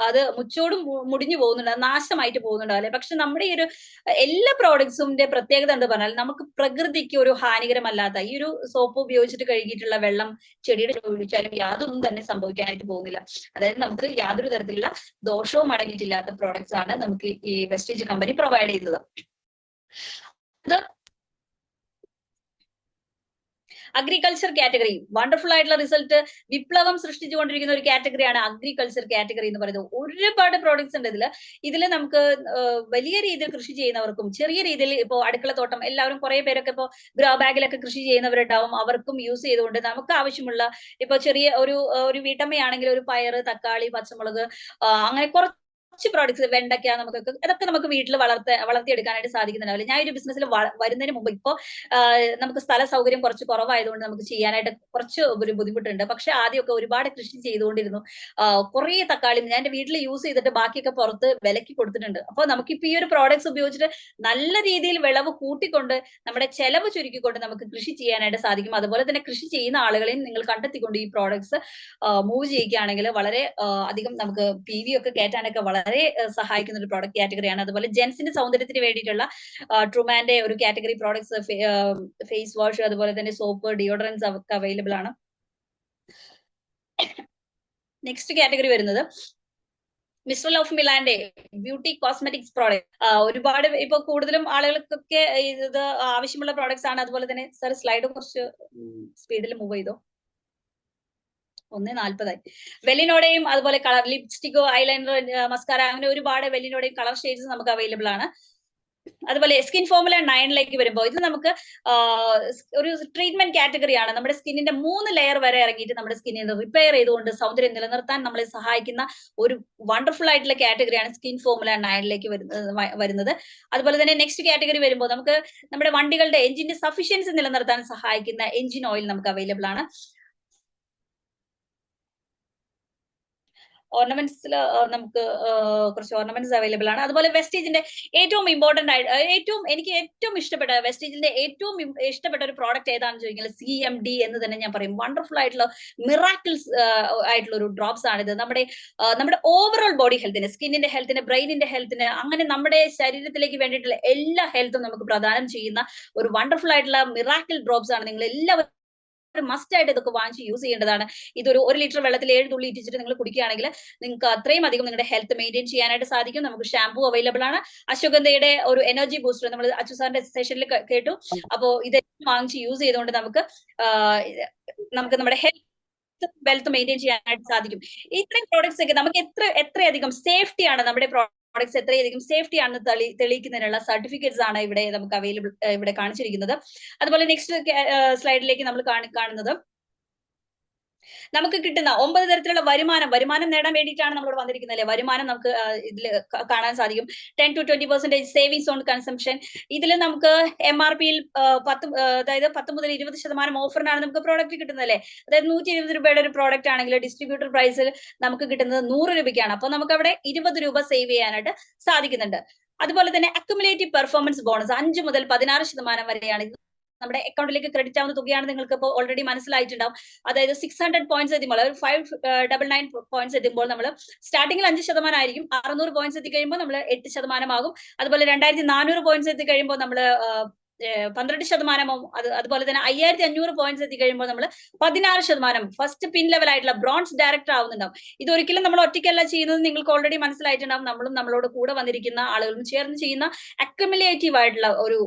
അത് മുച്ചോടും മുടിഞ്ഞു പോകുന്നുണ്ട്, നാശമായിട്ട് പോകുന്നുണ്ട് അല്ലെ. പക്ഷെ നമ്മുടെ ഈ ഒരു എല്ലാ പ്രോഡക്ട്സിന്റെ പ്രത്യേകത എന്താ പറഞ്ഞാൽ നമുക്ക് പ്രകൃതിക്ക് ഒരു ഹാനികരമല്ലാത്ത ഈ ഒരു സോപ്പ് ഉപയോഗിച്ചിട്ട് കഴുകിയിട്ടുള്ള വെള്ളം ചെടിയുടെ ഒഴിച്ചാലും യാതൊന്നും തന്നെ സംഭവിക്കാനായിട്ട് പോകുന്നില്ല. അതായത് നമുക്ക് യാതൊരു തരത്തിലുള്ള ദോഷവും അടങ്ങിയിട്ടില്ലാത്ത പ്രോഡക്ട്സ് ആണ് നമുക്ക് ഈ വെസ്റ്റേജ് കമ്പനി പ്രൊവൈഡ് ചെയ്യുന്നത്. അത് അഗ്രികൾച്ചർ കാറ്റഗറി വണ്ടർഫുൾ ആയിട്ടുള്ള റിസൾട്ട് വിപ്ലവം സൃഷ്ടിച്ചുകൊണ്ടിരിക്കുന്ന ഒരു കാറ്റഗറിയാണ് അഗ്രികൾച്ചർ കാറ്റഗറി എന്ന് പറയുന്നത്. ഒരുപാട് പ്രോഡക്ട്സ് ഉണ്ട് ഇതില് നമുക്ക് വലിയ രീതിയിൽ കൃഷി ചെയ്യുന്നവർക്കും ചെറിയ രീതിയിൽ ഇപ്പോ അടുക്കളത്തോട്ടം എല്ലാവരും കുറെ പേരൊക്കെ ഇപ്പോ ഗ്രോ ബാഗിലൊക്കെ കൃഷി ചെയ്യുന്നവരുണ്ടാവും. അവർക്കും യൂസ് ചെയ്തുകൊണ്ട് നമുക്ക് ആവശ്യമുള്ള ഇപ്പൊ ചെറിയ ഒരു വീട്ടമ്മയാണെങ്കിൽ ഒരു പയറ്, തക്കാളി, പച്ചമുളക് അങ്ങനെ കുറച്ച് പ്രോഡക്ട്സ്, വെണ്ടയ്ക്ക, ഇതൊക്കെ നമുക്ക് വീട്ടിൽ വളർത്തിയെടുക്കാനായിട്ട് സാധിക്കുന്നുണ്ടാവില്ല. ഞാൻ ഒരു ബിസിനസ്സിൽ വരുന്നതിന് മുമ്പ് ഇപ്പോ നമുക്ക് സ്ഥല സൗകര്യം കുറച്ച് കുറവായതുകൊണ്ട് നമുക്ക് ചെയ്യാനായിട്ട് കുറച്ച് ഒരു ബുദ്ധിമുട്ടുണ്ട്. പക്ഷെ ആദ്യമൊക്കെ ഒരുപാട് കൃഷി ചെയ്തുകൊണ്ടിരുന്നു. കുറേ തക്കാളി ഞാൻ എന്റെ വീട്ടിൽ യൂസ് ചെയ്തിട്ട് ബാക്കിയൊക്കെ പുറത്ത് വിലക്ക് കൊടുത്തിട്ടുണ്ട്. അപ്പൊ നമുക്കിപ്പോ ഈ ഒരു പ്രോഡക്ട്സ് ഉപയോഗിച്ചിട്ട് നല്ല രീതിയിൽ വിളവ് കൂട്ടിക്കൊണ്ട് നമ്മുടെ ചെലവ് ചുരുക്കിക്കൊണ്ട് നമുക്ക് കൃഷി ചെയ്യാനായിട്ട് സാധിക്കും. അതുപോലെ തന്നെ കൃഷി ചെയ്യുന്ന ആളുകളെയും നിങ്ങൾ കണ്ടെത്തിക്കൊണ്ട് ഈ പ്രോഡക്ട്സ് മൂവ് ചെയ്യുകയാണെങ്കിൽ വളരെ അധികം നമുക്ക് PV ഒക്കെ കയറ്റാനൊക്കെ വളരെ സഹായിക്കുന്ന ഒരു പ്രോഡക്റ്റ് കാറ്റഗറിയാണ്. അതുപോലെ ജെൻസിന്റെ സൗന്ദര്യത്തിന് വേണ്ടിയിട്ടുള്ള ട്രൂമാന്റെ ഒരു കാറ്റഗറി പ്രോഡക്ട്സ്, ഫേസ് വാഷ്, അതുപോലെ തന്നെ സോപ്പ്, ഡിയോഡറൻസ് ഒക്കെ അവൈലബിൾ ആണ്. നെക്സ്റ്റ് കാറ്റഗറി വരുന്നത് മിസ്ട്രൽ ഓഫ് മിലാന്റെ ബ്യൂട്ടി കോസ്മെറ്റിക്സ് പ്രോഡക്റ്റ്. ഒരുപാട് ഇപ്പൊ കൂടുതലും ആളുകൾക്കൊക്കെ ഇത് ആവശ്യമുള്ള പ്രോഡക്ട്സ് ആണ്. അതുപോലെ തന്നെ സർ സ്ലൈഡ് കുറച്ച് സ്പീഡിൽ മൂവ് ചെയ്തോ. 1:40 വെല്ലിനോടെയും അതുപോലെ കളർ ലിപ്സ്റ്റിക്കോ, ഐലൈനർ, മസ്കാര അങ്ങനെ ഒരുപാട് വെല്ലിനോടെയും കളർ ഷെയ്ഡ്സ് നമുക്ക് അവൈലബിൾ ആണ്. അതുപോലെ സ്കിൻ ഫോർമുല 9 വരുമ്പോൾ ഇത് നമുക്ക് ഒരു ട്രീറ്റ്മെന്റ് കാറ്റഗറിയാണ്. നമ്മുടെ സ്കിന്നിന്റെ 3 ലെയർ വരെ ഇറങ്ങിയിട്ട് നമ്മുടെ സ്കിന്നിനെ റിപ്പയർ ചെയ്തുകൊണ്ട് സൗന്ദര്യം നിലനിർത്താൻ നമ്മളെ സഹായിക്കുന്ന ഒരു വണ്ടർഫുൾ ആയിട്ടുള്ള കാറ്റഗറിയാണ് സ്കിൻ ഫോർമുല 9 വരുന്നത്. അതുപോലെ തന്നെ നെക്സ്റ്റ് കാറ്റഗറി വരുമ്പോൾ നമുക്ക് നമ്മുടെ വണ്ടികളുടെ എഞ്ചിന്റെ സഫിഷ്യൻസി നിലനിർത്താൻ സഹായിക്കുന്ന എഞ്ചിൻ ഓയിൽ നമുക്ക് അവൈലബിൾ ആണ്. ഓർണമെന്റ്സിൽ നമുക്ക് കുറച്ച് ഓർണമെന്റ്സ് അവൈലബിൾ ആണ്. അതുപോലെ വെസ്റ്റേജിന്റെ ഏറ്റവും ഇമ്പോർട്ടന്റ് ആയിട്ട് എനിക്ക് ഏറ്റവും ഇഷ്ടപ്പെട്ട വെസ്റ്റേജിന്റെ ഏറ്റവും ഇഷ്ടപ്പെട്ട ഒരു പ്രോഡക്റ്റ് ഏതാണെന്ന് ചോദിച്ചാൽ CMD എന്ന് തന്നെ ഞാൻ പറയും. വണ്ടർഫുൾ ആയിട്ടുള്ള മിറാക്കിൾസ് ആയിട്ടുള്ള ഒരു ഡ്രോപ്സ് ആണിത്. നമ്മുടെ ഓവറോൾ ബോഡി ഹെൽത്തിന്, സ്കിന്നിന്റെ ഹെൽത്തിന്, ബ്രെയിനിന്റെ ഹെൽത്തിന്, അങ്ങനെ നമ്മുടെ ശരീരത്തിലേക്ക് വേണ്ടിയിട്ടുള്ള എല്ലാ ഹെൽത്തും നമുക്ക് പ്രദാനം ചെയ്യുന്ന ഒരു വണ്ടർഫുൾ ആയിട്ടുള്ള മിറാക്കിൾ ഡ്രോപ്സ് ആണ്. നിങ്ങൾ എല്ലാവരും മസ്റ്റ് ആയിട്ട് ഇതൊക്കെ വാങ്ങിച്ച് യൂസ് ചെയ്യേണ്ടതാണ്. ഇതൊരു 1 ലിറ്റർ വെള്ളത്തിൽ 7 തുള്ളി ഇട്ടിച്ചിട്ട് നിങ്ങൾ കുടിക്കുകയാണെങ്കിൽ നിങ്ങൾക്ക് അത്രയും അധികം നിങ്ങളുടെ ഹെൽത്ത് മെയിൻറ്റെയിൻ ചെയ്യാനായിട്ട് സാധിക്കും. നമുക്ക് ഷാംപൂ അവൈലബിൾ ആണ്. അശ്വഗന്ധയുടെ ഒരു എനർജി ബൂസ്റ്റർ നമ്മൾ അച്ചു സാറിന്റെ സെഷനിൽ കേട്ടു. അപ്പോ ഇതെല്ലാം വാങ്ങിച്ച് യൂസ് ചെയ്തുകൊണ്ട് നമുക്ക് നമ്മുടെ ഹെൽത്ത് വെൽത്ത് മെയിൻറ്റെയിൻ ചെയ്യാനായിട്ട് സാധിക്കും. ഇത്രയും പ്രോഡക്ട്സ് ഒക്കെ നമുക്ക് എത്രയധികം സേഫ്റ്റിയാണ് നമ്മുടെ പ്രോഡക്ട്സ് എത്രയധികം സേഫ്റ്റി ആണെന്ന് തെളിയിക്കുന്നതിനുള്ള സർട്ടിഫിക്കറ്റ്സ് ആണ് ഇവിടെ നമുക്ക് അവൈലബിൾ ഇവിടെ കാണിച്ചിരിക്കുന്നത്. അതുപോലെ നെക്സ്റ്റ് സ്ലൈഡിലേക്ക് നമ്മൾ കാണുന്നത് നമുക്ക് കിട്ടുന്ന 9 തരത്തിലുള്ള വരുമാനം നേടാൻ വേണ്ടിയിട്ടാണ് നമ്മൾ വന്നിരിക്കുന്നത് അല്ലെ. വരുമാനം നമുക്ക് ഇതിൽ കാണാൻ സാധിക്കും. 10 to 20% സേവിങ്സ് ഓൺ കൺസംഷൻ. ഇതിൽ നമുക്ക് MRP 10 മുതൽ 20% ഓഫറിനാണ് നമുക്ക് പ്രോഡക്റ്റ് കിട്ടുന്നത് അല്ലെ. അതായത് 120 രൂപയുടെ ഒരു പ്രോഡക്റ്റ് ആണെങ്കിൽ ഡിസ്ട്രിബ്യൂട്ടർ പ്രൈസിൽ നമുക്ക് കിട്ടുന്നത് 100 രൂപയ്ക്കാണ്. അപ്പൊ നമുക്ക് അവിടെ 20 രൂപ സേവ് ചെയ്യാനായിട്ട് സാധിക്കുന്നുണ്ട്. അതുപോലെ തന്നെ അക്യുമുലേറ്റീവ് പെർഫോമൻസ് ബോണസ് 5 മുതൽ 16% വരെയാണ്. നമ്മുടെ അക്കൗണ്ടിലേക്ക് ക്രെഡിറ്റ് ആവുന്ന തുകയാണ് നിങ്ങൾക്ക് ഇപ്പോൾ ഓൾറെഡി മനസ്സിലായിട്ടുണ്ടാവും. അതായത് 600 പോയിന്റ്സ് എത്തുമ്പോൾ, അതായത് 599 പോയിന്റ്സ് എത്തുമ്പോൾ നമ്മൾ സ്റ്റാർട്ടിംഗിൽ 5% ആയിരിക്കും. 600 പോയിന്റ്സ് എത്തി കഴിയുമ്പോൾ നമ്മൾ 8% ആകും. അതുപോലെ 2400 പോയിന്റ്സ് എത്തി കഴിയുമ്പോൾ നമ്മൾ 12%. അതുപോലെ തന്നെ 5500 പോയിന്റ്സ് എത്തി കഴിയുമ്പോൾ നമ്മൾ 16%. ഫസ്റ്റ് പിൻ ലെവൽ ആയിട്ടുള്ള ബ്രോൺസ് ഡയറക്ടർ ആവുന്നുണ്ടാവും. ഇതൊരിക്കലും നമ്മൾ ഒറ്റയ്ക്കല്ല ചെയ്യുന്നത്, നിങ്ങൾക്ക് ഓൾറെഡി മനസ്സിലായിട്ടുണ്ടാവും. നമ്മളും നമ്മളോട് കൂടെ വന്നിരിക്കുന്ന ആളുകളും ചേർന്ന് ചെയ്യുന്ന അക്യുമുലേറ്റീവ് ആയിട്ടുള്ള ഒരു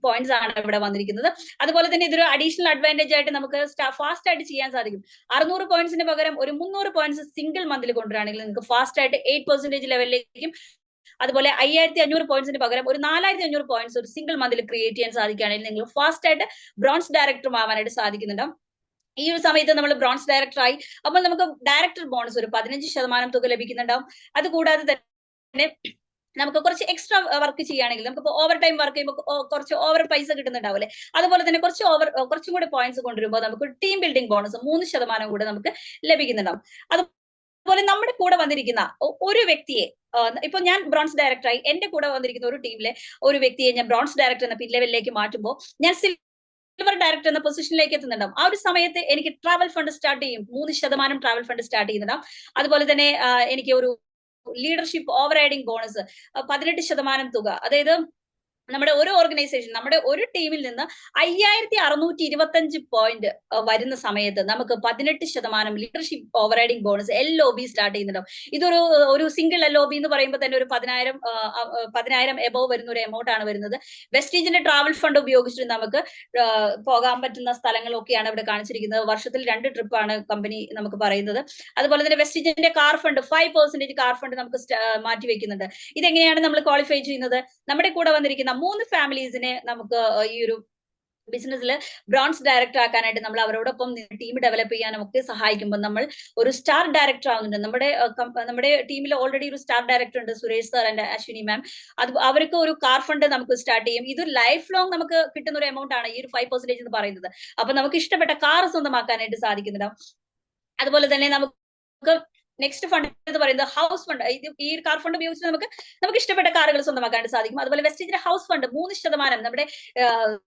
പോയിന്റ്സ് ആണ് ഇവിടെ വന്നിരിക്കുന്നത്. അതുപോലെ തന്നെ ഇതൊരു അഡീഷണൽ അഡ്വാൻറ്റേജ് ആയിട്ട് നമുക്ക് ഫാസ്റ്റ് ആയിട്ട് ചെയ്യാൻ സാധിക്കും. 600 പോയിന്റ്സിന് പകരം ഒരു 300 പോയിന്റ്സ് സിംഗിൾ മന്തിൽ കൊണ്ടുവരാണെങ്കിൽ നിങ്ങൾക്ക് ഫാസ്റ്റ് ആയിട്ട് 8% ലെവലിലേക്കും, അതുപോലെ 5500 പോയിന്റ്സിന് പകരം ഒരു 4500 പോയിന്റ്സ് ഒരു സിംഗിൾ മന്തിൽ ക്രിയേറ്റ് ചെയ്യാൻ സാധിക്കുകയാണെങ്കിൽ നിങ്ങൾ ഫാസ്റ്റ് ആയിട്ട് ബ്രോൺസ് ഡയറക്ടറും ആവാനായിട്ട് സാധിക്കുന്നുണ്ടാവും. ഈ ഒരു സമയത്ത് നമ്മൾ ബ്രോൺസ് ഡയറക്ടർ ആയി, അപ്പോൾ നമുക്ക് ഡയറക്ടർ ബോണസ് ഒരു 15% തുക ലഭിക്കുന്നുണ്ടാവും. അതുകൂടാതെ തന്നെ നമുക്ക് കുറച്ച് എക്സ്ട്രാ വർക്ക് ചെയ്യുകയാണെങ്കിൽ, നമുക്ക് ഓവർ ടൈം വർക്ക് ചെയ്യുമ്പോൾ കുറച്ച് ഓവർ പൈസ കിട്ടുന്നുണ്ടാവും അല്ലെ. അതുപോലെ തന്നെ കുറച്ചും കൂടെ പോയിന്റ്സ് കൊണ്ടുവരുമ്പോൾ നമുക്ക് ടീം ബിൽഡിംഗ് ബോണസ് 3% കൂടെ നമുക്ക് ലഭിക്കുന്നുണ്ടാവും. അതുപോലെ നമ്മുടെ കൂടെ വന്നിരിക്കുന്ന ഒരു വ്യക്തിയെ, ഇപ്പൊ ഞാൻ ബ്രോൺസ് ഡയറക്ടറായി, എന്റെ കൂടെ വന്നിരിക്കുന്ന ഒരു ടീമിലെ ഒരു വ്യക്തിയെ ഞാൻ ബ്രോൺസ് ഡയറക്ടർ എന്ന പിൻ ലെവലിലേക്ക് മാറ്റുമ്പോൾ ഞാൻ സിൽവർ ഡയറക്ടർ എന്ന പൊസിഷനിലേക്ക് എത്തുന്നുണ്ടാവും. ആ ഒരു സമയത്ത് എനിക്ക് ട്രാവൽ ഫണ്ട് സ്റ്റാർട്ട് ചെയ്യും, 3% ട്രാവൽ ഫണ്ട് സ്റ്റാർട്ട് ചെയ്യുന്നുണ്ടാവും. അതുപോലെ തന്നെ എനിക്ക് ഒരു ലീഡർഷിപ്പ് ഓവർ റൈഡിംഗ് ബോണസ് 18% തുക, അതായത് നമ്മുടെ ഒരു ഓർഗനൈസേഷൻ, നമ്മുടെ ഒരു ടീമിൽ നിന്ന് 5625 പോയിന്റ് വരുന്ന സമയത്ത് നമുക്ക് 18% leadership over riding bonus LOB start ചെയ്യുന്നുണ്ടാവും. ഇതൊരു സിംഗിൾ LOB എന്ന് പറയുമ്പോൾ തന്നെ ഒരു 10,000 എബോവ് വരുന്ന ഒരു എമൗണ്ട് ആണ് വരുന്നത്. വെസ്റ്റീജിന്റെ ട്രാവൽ ഫണ്ട് ഉപയോഗിച്ചിട്ട് നമുക്ക് പോകാൻ പറ്റുന്ന സ്ഥലങ്ങളൊക്കെയാണ് ഇവിടെ കാണിച്ചിരിക്കുന്നത്. വർഷത്തിൽ 2 ട്രിപ്പാണ് കമ്പനി നമുക്ക് പറയുന്നത്. അതുപോലെ തന്നെ വെസ്റ്റീജിന്റെ കാർ ഫണ്ട് 5% കാർ ഫണ്ട് നമുക്ക് മാറ്റി വെക്കുന്നുണ്ട്. ഇതെങ്ങനെയാണ് നമ്മൾ ക്വാളിഫൈ ചെയ്യുന്നത്? നമ്മുടെ കൂടെ വന്നിരിക്കുന്ന 3 ഫാമിലീസിനെ നമുക്ക് ഈ ഒരു ബിസിനസ്സിൽ ബ്രോൺസ് ഡയറക്ടർ ആക്കാനായിട്ട് നമ്മൾ അവരോടൊപ്പം ടീം ഡെവലപ്പ് ചെയ്യാനും ഒക്കെ സഹായിക്കുമ്പോൾ നമ്മൾ ഒരു സ്റ്റാർ ഡയറക്ടർ ആവുന്നുണ്ട്. നമ്മുടെ ടീമിൽ ഓൾറെഡി ഒരു സ്റ്റാർ ഡയറക്ടർ ഉണ്ട്, സുരേഷ് സാർ ആൻഡ് അശ്വിനി മാം. അവർക്ക് ഒരു കാർ ഫണ്ട് നമുക്ക് സ്റ്റാർട്ട് ചെയ്യും. ഇത് ലൈഫ് ലോങ് നമുക്ക് കിട്ടുന്ന ഒരു എമൗണ്ട് ആണ് ഈ ഒരു 5% എന്ന് പറയുന്നത്. അപ്പൊ നമുക്ക് ഇഷ്ടപ്പെട്ട കാർ സ്വന്തമാക്കാനായിട്ട് സാധിക്കുന്നുണ്ടാവും. അതുപോലെ തന്നെ നമുക്ക് നെക്സ്റ്റ് ഫണ്ട് എന്ന് പറയുന്നത് ഹൗസ് ഫണ്ട്. ഈ കാർ ഫണ്ട് ഉപയോഗിച്ച് നമുക്ക് ഇഷ്ടപ്പെട്ട കാറുകൾ സ്വന്തമാക്കാനായിട്ട് സാധിക്കും. അതുപോലെ വെസ്റ്റീജിന്റെ ഹൗസ് ഫണ്ട് 3%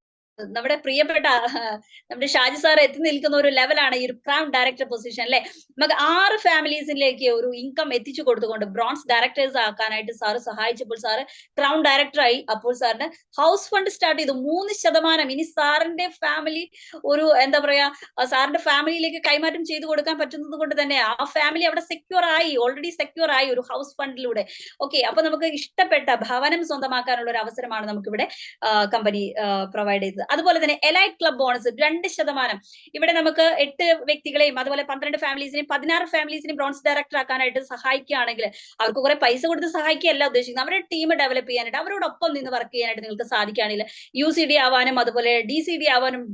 നമ്മുടെ പ്രിയപ്പെട്ട നമ്മുടെ ഷാജി സാർ എത്തി നിൽക്കുന്ന ഒരു ലെവലാണ് ഈ ഒരു ക്രൗൺ ഡയറക്ടർ പൊസിഷൻ അല്ലെ. നമുക്ക് 6 ഫാമിലീസിലേക്ക് ഒരു ഇൻകം എത്തിച്ചു കൊടുത്തുകൊണ്ട് ബ്രോൺസ് ഡയറക്ടേഴ്സ് ആക്കാനായിട്ട് സാറ് സഹായിച്ചപ്പോൾ സാറ് ക്രൗൺ ഡയറക്ടറായി. അപ്പോൾ സാറിന് ഹൗസ് ഫണ്ട് സ്റ്റാർട്ട് ചെയ്തു 3%. ഇനി സാറിന്റെ ഫാമിലി ഒരു എന്താ പറയാ, സാറിന്റെ ഫാമിലിയിലേക്ക് കൈമാറ്റം ചെയ്തു കൊടുക്കാൻ പറ്റുന്നത് കൊണ്ട് തന്നെ ആ ഫാമിലി അവിടെ ഓൾറെഡി സെക്യൂർ ആയി ഒരു ഹൗസ് ഫണ്ടിലൂടെ. ഓക്കെ, അപ്പൊ നമുക്ക് ഇഷ്ടപ്പെട്ട ഭവനം സ്വന്തമാക്കാനുള്ള ഒരു അവസരമാണ് നമുക്കിവിടെ കമ്പനി പ്രൊവൈഡ് ചെയ്തത്. അതുപോലെ തന്നെ എലൈറ്റ് ക്ലബ് ബോണസ് 2%. ഇവിടെ നമുക്ക് 8 വ്യക്തികളെയും അതുപോലെ 12 ഫാമിലീസിനെയും 16 ഫാമിലീസിനെയും ബ്രോൺസ് ഡയറക്ടർ ആക്കാനായിട്ട് സഹായിക്കുകയാണെങ്കിൽ അവർക്ക് കുറെ പൈസ കൊടുത്ത് സഹായിക്കുകയല്ല ഉദ്ദേശിക്കുന്നത്, അവരുടെ ടീം ഡെവലപ്പ് ചെയ്യാനായിട്ട് അവരോടൊപ്പം നിന്ന് വർക്ക് ചെയ്യാനായിട്ട് നിങ്ങൾക്ക് സാധിക്കുകയാണെങ്കിൽ UCD ആവാനും അതുപോലെ DCD ആവാനും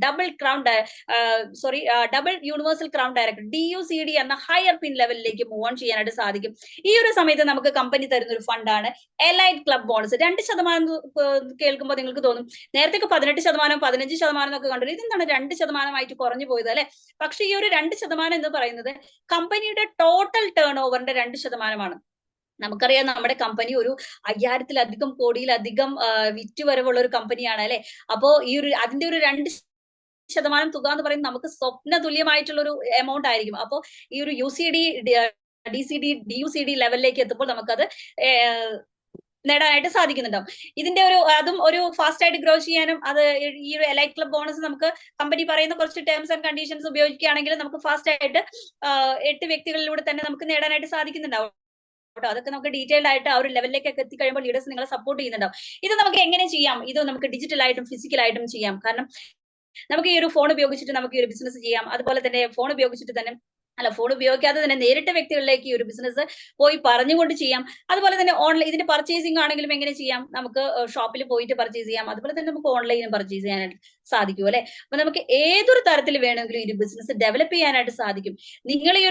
double universal crown director DUCD എന്ന ഹയർ പിൻ ലെവലിലേക്ക് മൂവ് ഓൺ ചെയ്യാനായിട്ട് സാധിക്കും. ഈ ഒരു സമയത്ത് നമുക്ക് കമ്പനി തരുന്ന ഒരു ഫണ്ടാണ് എലൈറ്റ് ക്ലബ് ബോണസ്. 2% കേൾക്കുമ്പോൾ നിങ്ങൾക്ക് തോന്നും നേരത്തെ 18%, 15% എന്നൊക്കെ കണ്ടു, ഇതെന്താണ് 2% ആയിട്ട് കുറഞ്ഞു പോയത് അല്ലെ. പക്ഷെ ഈ ഒരു 2% എന്ന് പറയുന്നത് കമ്പനിയുടെ ടോട്ടൽ ടേൺ ഓവറിന്റെ 2%. നമുക്കറിയാം നമ്മുടെ കമ്പനി ഒരു 5000-ലധികം കോടിയിലധികം വിറ്റുവരവുള്ള ഒരു കമ്പനിയാണ് അല്ലെ. അപ്പോ ഈ ഒരു അതിന്റെ ഒരു 2% തുക എന്ന് പറയുന്നത് നമുക്ക് സ്വപ്ന തുല്യമായിട്ടുള്ള ഒരു എമൗണ്ട് ആയിരിക്കും. അപ്പോ ഈ ഒരു UCD DCD DUCD ലെവലിലേക്ക് എത്തുമ്പോൾ നമുക്കത് നേടാനായിട്ട് സാധിക്കുന്നുണ്ടാവും. ഇതിന്റെ അതും ഒരു ഫാസ്റ്റ് ആയിട്ട് ഗ്രോ ചെയ്യാനും ഈ ഒരു എലൈറ്റ് ക്ലബ് ബോണസ് നമുക്ക് കമ്പനി പറയുന്ന കുറച്ച് ടേംസ് ആൻഡ് കണ്ടീഷൻസ് ഉപയോഗിക്കുകയാണെങ്കിൽ നമുക്ക് ഫാസ്റ്റ് ആയിട്ട് 8 വ്യക്തികളിലൂടെ തന്നെ നമുക്ക് നേടാനായിട്ട് സാധിക്കുന്നുണ്ടാവും. അതൊക്കെ നമുക്ക് ഡീറ്റെയിൽഡ് ആയിട്ട് ആ ഒരു ലെവലിലേക്കൊക്കെ എത്തിക്കഴിയുമ്പോൾ ലീഡേഴ്സ് നിങ്ങളെ സപ്പോർട്ട് ചെയ്യുന്നുണ്ടാവും. ഇത് നമുക്ക് എങ്ങനെ ചെയ്യാം? ഇത് നമുക്ക് ഡിജിറ്റലായിട്ടും ഫിസിക്കലായിട്ടും ചെയ്യാം. കാരണം നമുക്ക് ഈ ഒരു ഫോൺ ഉപയോഗിച്ചിട്ട് നമുക്ക് ഈ ഒരു ബിസിനസ് ചെയ്യാം. അതുപോലെ തന്നെ ഫോൺ ഉപയോഗിക്കാതെ തന്നെ നേരിട്ട് വ്യക്തികളിലേക്ക് ഈ ഒരു ബിസിനസ് പോയി പറഞ്ഞുകൊണ്ട് ചെയ്യാം. അതുപോലെ തന്നെ ഓൺലൈൻ ഇതിന്റെ പർച്ചേസിംഗ് ആണെങ്കിലും എങ്ങനെ ചെയ്യാം? നമുക്ക് ഷോപ്പിൽ പോയിട്ട് പർച്ചേസ് ചെയ്യാം. അതുപോലെ തന്നെ നമുക്ക് ഓൺലൈനും പർച്ചേസ് ചെയ്യാനായിട്ട് സാധിക്കും അല്ലെ. അപ്പൊ നമുക്ക് ഏതൊരു തരത്തിൽ വേണമെങ്കിലും ഈ ഒരു ബിസിനസ് ഡെവലപ്പ് ചെയ്യാനായിട്ട് സാധിക്കും. നിങ്ങൾ ഈ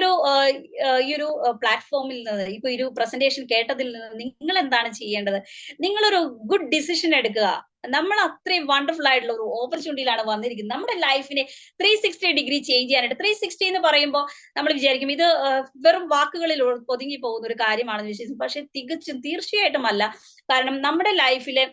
ഒരു പ്ലാറ്റ്ഫോമിൽ നിന്ന് ഇപ്പൊ ഈ ഒരു പ്രസന്റേഷൻ കേട്ടതിൽ നിന്ന് നിങ്ങൾ എന്താണ് ചെയ്യേണ്ടത്? നിങ്ങളൊരു ഗുഡ് ഡിസിഷൻ എടുക്കുക. നമ്മൾ അത്രയും വണ്ടർഫുൾ ആയിട്ടുള്ള ഒരു ഓപ്പർച്യൂണിറ്റിയിലാണ് വന്നിരിക്കുന്നത്. നമ്മുടെ ലൈഫിനെ 360 ഡിഗ്രി ചേഞ്ച് ചെയ്യാനായിട്ട്. 360 എന്ന് പറയുമ്പോൾ നമ്മൾ വിചാരിക്കും ഇത് വെറും വാക്കുകളിൽ ഒതുങ്ങി പോകുന്ന ഒരു കാര്യമാണെന്ന് വിശ്വസിക്കും. പക്ഷെ തീർച്ചയായിട്ടും അല്ല. കാരണം നമ്മുടെ ലൈഫിലെ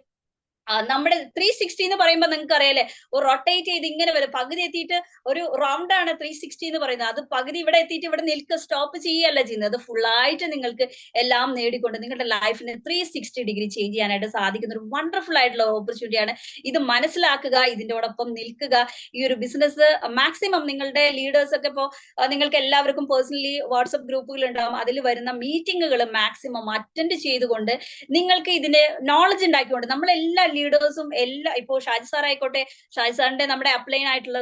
നമ്മുടെ 360 എന്ന് പറയുമ്പോൾ നിങ്ങൾക്ക് അറിയാലേ, ഒരു റൊട്ടേറ്റ് ചെയ്ത് ഇങ്ങനെ വരും. പകുതി എത്തിയിട്ട് ഒരു റൗണ്ട് ആണ് 360 എന്ന് പറയുന്നത്. അത് പകുതി ഇവിടെ എത്തിയിട്ട് ഇവിടെ നിൽക്കുക, സ്റ്റോപ്പ് ചെയ്യുകയല്ല ചെയ്യുന്നത്. അത് ഫുള്ളായിട്ട് നിങ്ങൾക്ക് എല്ലാം നേടിക്കൊണ്ട് നിങ്ങളുടെ ലൈഫിനെ 360 ഡിഗ്രി ചേഞ്ച് ചെയ്യാനായിട്ട് സാധിക്കുന്ന ഒരു വണ്ടർഫുൾ ആയിട്ടുള്ള ഓപ്പർച്യൂണിറ്റിയാണ്. ഇത് മനസ്സിലാക്കുക, ഇതിനോടൊപ്പം നിൽക്കുക. ഈ ഒരു ബിസിനസ് മാക്സിമം നിങ്ങളുടെ ലീഡേഴ്സ് ഒക്കെ ഇപ്പോൾ നിങ്ങൾക്ക് എല്ലാവർക്കും പേഴ്സണലി വാട്സപ്പ് ഗ്രൂപ്പുകൾ ഉണ്ടാവും. അതിൽ വരുന്ന മീറ്റിങ്ങുകൾ മാക്സിമം അറ്റൻഡ് ചെയ്തുകൊണ്ട് നിങ്ങൾക്ക് ഇതിന്റെ നോളജ് ഉണ്ടാക്കിക്കൊണ്ട് നമ്മളെല്ലാ ലീഡേഴ്സും എല്ലാ ഇപ്പോ ഷാജി സാർ ആയിക്കോട്ടെ, ഷാജി സാറിന്റെ നമ്മുടെ അപ്ലൈൻ ആയിട്ടുള്ള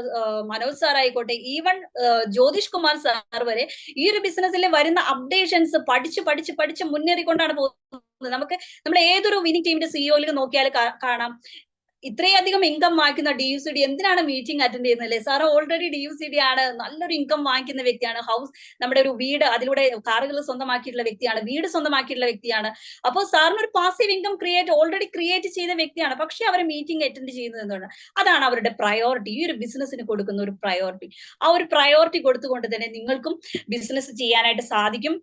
മനോജ് സാർ ആയിക്കോട്ടെ, ഈവൻ ജ്യോതിഷ് കുമാർ സാർ വരെ ഈ ഒരു ബിസിനസ്സിൽ വരുന്ന അപ്ഡേഷൻസ് പഠിച്ച് മുന്നേറിക്കൊണ്ടാണ് പോകുന്നത്. നമുക്ക് നമ്മൾ ഏതൊരു വിന്നിംഗ് ടീമിന്റെ സിഇഒയിൽ നോക്കിയാൽ കാണാം, ഇത്രയധികം ഇൻകം വാങ്ങിക്കുന്ന DUCD എന്തിനാണ് മീറ്റിംഗ് അറ്റൻഡ് ചെയ്യുന്നത് അല്ലേ? സാറ് ഓൾറെഡി DUCD ആണ്, നല്ലൊരു ഇൻകം വാങ്ങിക്കുന്ന വ്യക്തിയാണ്, ഹൗസ് നമ്മുടെ ഒരു വീട് അതിലൂടെ കാറുകൾ സ്വന്തമാക്കിയിട്ടുള്ള വ്യക്തിയാണ്, വീട് സ്വന്തമാക്കിയിട്ടുള്ള വ്യക്തിയാണ്. അപ്പോൾ സാറിന് ഒരു പാസീവ് ഇൻകം ഓൾറെഡി ക്രിയേറ്റ് ചെയ്ത വ്യക്തിയാണ്. പക്ഷെ അവർ മീറ്റിംഗ് അറ്റൻഡ് ചെയ്യുന്നത് എന്താണ്? അതാണ് അവരുടെ പ്രയോറിറ്റി, ഈ ഒരു ബിസിനസ്സിന് കൊടുക്കുന്ന ഒരു പ്രയോറിറ്റി. ആ ഒരു പ്രയോറിറ്റി കൊടുത്തുകൊണ്ട് തന്നെ നിങ്ങൾക്കും ബിസിനസ് ചെയ്യാനായിട്ട് സാധിക്കും.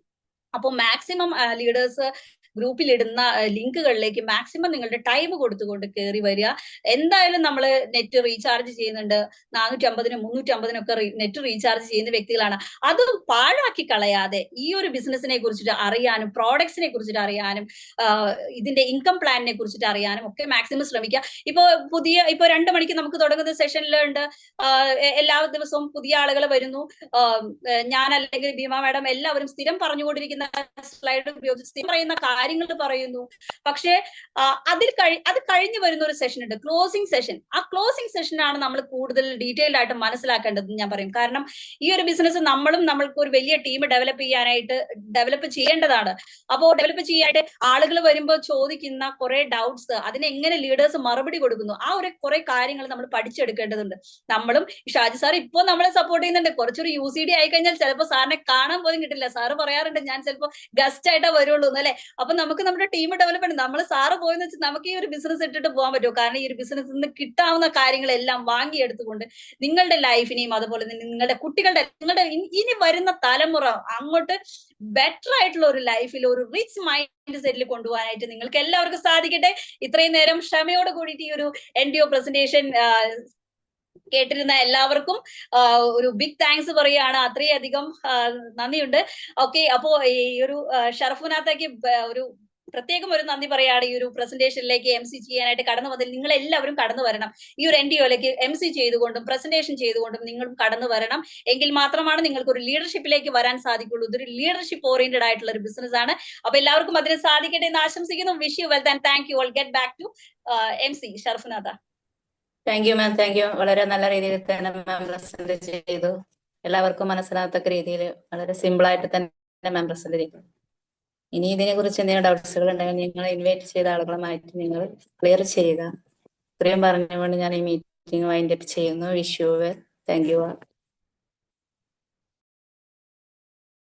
അപ്പോൾ മാക്സിമം ലീഡേഴ്സ് ഗ്രൂപ്പിൽ ഇടുന്ന ലിങ്കുകളിലേക്ക് മാക്സിമം നിങ്ങളുടെ ടൈം കൊടുത്തുകൊണ്ട് കയറി വരിക. എന്തായാലും നമ്മൾ നെറ്റ് റീചാർജ് ചെയ്യുന്നുണ്ട്, 450-നും 350-നും ഒക്കെ നെറ്റ് റീചാർജ് ചെയ്യുന്ന വ്യക്തികളാണ്. അത് പാഴാക്കി കളയാതെ ഈ ഒരു ബിസിനസിനെ കുറിച്ചിട്ട് അറിയാനും, പ്രോഡക്ട്സിനെ കുറിച്ചിട്ട് അറിയാനും, ഇതിന്റെ ഇൻകം പ്ലാനിനെ കുറിച്ചിട്ട് അറിയാനും ഒക്കെ മാക്സിമം ശ്രമിക്കുക. ഇപ്പൊ 2 മണിക്ക് നമുക്ക് തുടങ്ങുന്ന സെഷനിലുണ്ട്, എല്ലാ ദിവസവും പുതിയ ആളുകൾ വരുന്നു. ഞാൻ അല്ലെങ്കിൽ ഭീമ മാഡം എല്ലാവരും സ്ഥിരം പറഞ്ഞുകൊണ്ടിരിക്കുന്ന സ്ലൈഡ് ഉപയോഗിച്ച് സ്ഥിരം പറയുന്ന കാര്യങ്ങൾ പറയുന്നു. പക്ഷേ അത് കഴിഞ്ഞു വരുന്ന ഒരു സെഷൻ ഉണ്ട്, ക്ലോസിംഗ് സെഷൻ. ആ ക്ലോസിംഗ് സെഷനാണ് നമ്മൾ കൂടുതൽ ഡീറ്റെയിൽഡ് ആയിട്ട് മനസ്സിലാക്കേണ്ടത് ഞാൻ പറയും. കാരണം ഈ ഒരു ബിസിനസ് നമ്മൾക്ക് ഒരു വലിയ ടീം ഡെവലപ്പ് ചെയ്യേണ്ടതാണ്. അപ്പോൾ ഡെവലപ്പ് ചെയ്യാനായിട്ട് ആളുകൾ വരുമ്പോൾ ചോദിക്കുന്ന കുറെ ഡൗട്ട്സ്, അതിന് എങ്ങനെ ലീഡേഴ്സ് മറുപടി കൊടുക്കുന്നു, ആ ഒരു കുറെ കാര്യങ്ങൾ നമ്മൾ പഠിച്ചെടുക്കേണ്ടതുണ്ട്. നമ്മളും ഷാജി സാർ ഇപ്പൊ നമ്മളെ സപ്പോർട്ട് ചെയ്യുന്നുണ്ട്. കുറച്ചൊരു UCD ആയി കഴിഞ്ഞാൽ ചിലപ്പോൾ സാറിനെ കാണാൻ പോലും കിട്ടില്ല. സാറ് പറയാറുണ്ട് ഞാൻ ചിലപ്പോൾ ഗസ്റ്റ് ആയിട്ടാ വരുള്ളൂ എന്നല്ലേ. അപ്പൊ നമുക്ക് നമ്മുടെ ടീം ഡെവലപ്മെന്റ്, നമ്മൾ സാറ് പോയെന്ന് വെച്ചാൽ നമുക്ക് ഈ ഒരു ബിസിനസ് ഇട്ടിട്ട് പോകാൻ പറ്റുമോ? കാരണം ഈ ഒരു ബിസിനസ്സിൽ നിന്ന് കിട്ടാവുന്ന കാര്യങ്ങളെല്ലാം വാങ്ങിയെടുത്തുകൊണ്ട് നിങ്ങളുടെ ലൈഫിനെയും അതുപോലെ തന്നെ നിങ്ങളുടെ നിങ്ങളുടെ ഇനി വരുന്ന തലമുറ അങ്ങോട്ട് ബെറ്റർ ആയിട്ടുള്ള ഒരു ലൈഫിൽ, ഒരു റിച്ച് മൈൻഡ് സെറ്റിൽ കൊണ്ടുപോകാനായിട്ട് നിങ്ങൾക്ക് എല്ലാവർക്കും സാധിക്കട്ടെ. ഇത്രയും നേരം ക്ഷമയോട് കൂടിയിട്ട് ഈ ഒരു NDO പ്രസന്റേഷൻ കേട്ടിരുന്ന എല്ലാവർക്കും ഒരു ബിഗ് താങ്ക്സ് പറയുകയാണ്. അത്രയധികം നന്ദിയുണ്ട്. ഓക്കെ, അപ്പോ ഈ ഒരു ഷറഫുനാത്തേക്ക് ഒരു പ്രത്യേകം ഒരു നന്ദി പറയാണ്. ഈ ഒരു പ്രസന്റേഷനിലേക്ക് MC ചെയ്യാനായിട്ട് കടന്നു വന്നതിൽ നിങ്ങൾ എല്ലാവരും കടന്നു വരണം. ഈ ഒരു NDOയിലേക്ക് MC ചെയ്തുകൊണ്ടും പ്രസന്റേഷൻ ചെയ്തുകൊണ്ടും നിങ്ങളും കടന്നു വരണം. എങ്കിൽ മാത്രമാണ് നിങ്ങൾക്ക് ഒരു ലീഡർഷിപ്പിലേക്ക് വരാൻ സാധിക്കുള്ളൂ. ഇതൊരു ലീഡർഷിപ്പ് ഓറിയന്റഡ് ആയിട്ടുള്ള ഒരു ബിസിനസ് ആണ്. അപ്പൊ എല്ലാവർക്കും അതിന് സാധിക്കട്ടെ എന്ന് ആശംസിക്കുന്നു. Wish you wealth and thank you all. Get back to MC Sharafunatha. Thank you ma'am, thank you. വളരെ നല്ല രീതിയിൽ തന്നെ മാം പ്രസന്റ് ചെയ്തു. എല്ലാവർക്കും മനസ്സിലാകത്തക്ക രീതിയിൽ വളരെ സിമ്പിൾ ആയിട്ട് തന്നെ മാം പ്രസന്റ് ചെയ്തു. ഇനി ഇതിനെ കുറിച്ച് എന്തെങ്കിലും ഡൗട്ട്സുകൾ ഉണ്ടെങ്കിൽ നിങ്ങൾ ഇൻവൈറ്റ് ചെയ്ത ആളുകളുമായിട്ട് നിങ്ങൾ ക്ലിയർ ചെയ്യുക. ഇത്രയും പറഞ്ഞുകൊണ്ട് ഞാൻ ഈ മീറ്റിംഗ് വൈൻഡ് അപ്പ് ചെയ്യുന്നു. Wish you well. Thank you.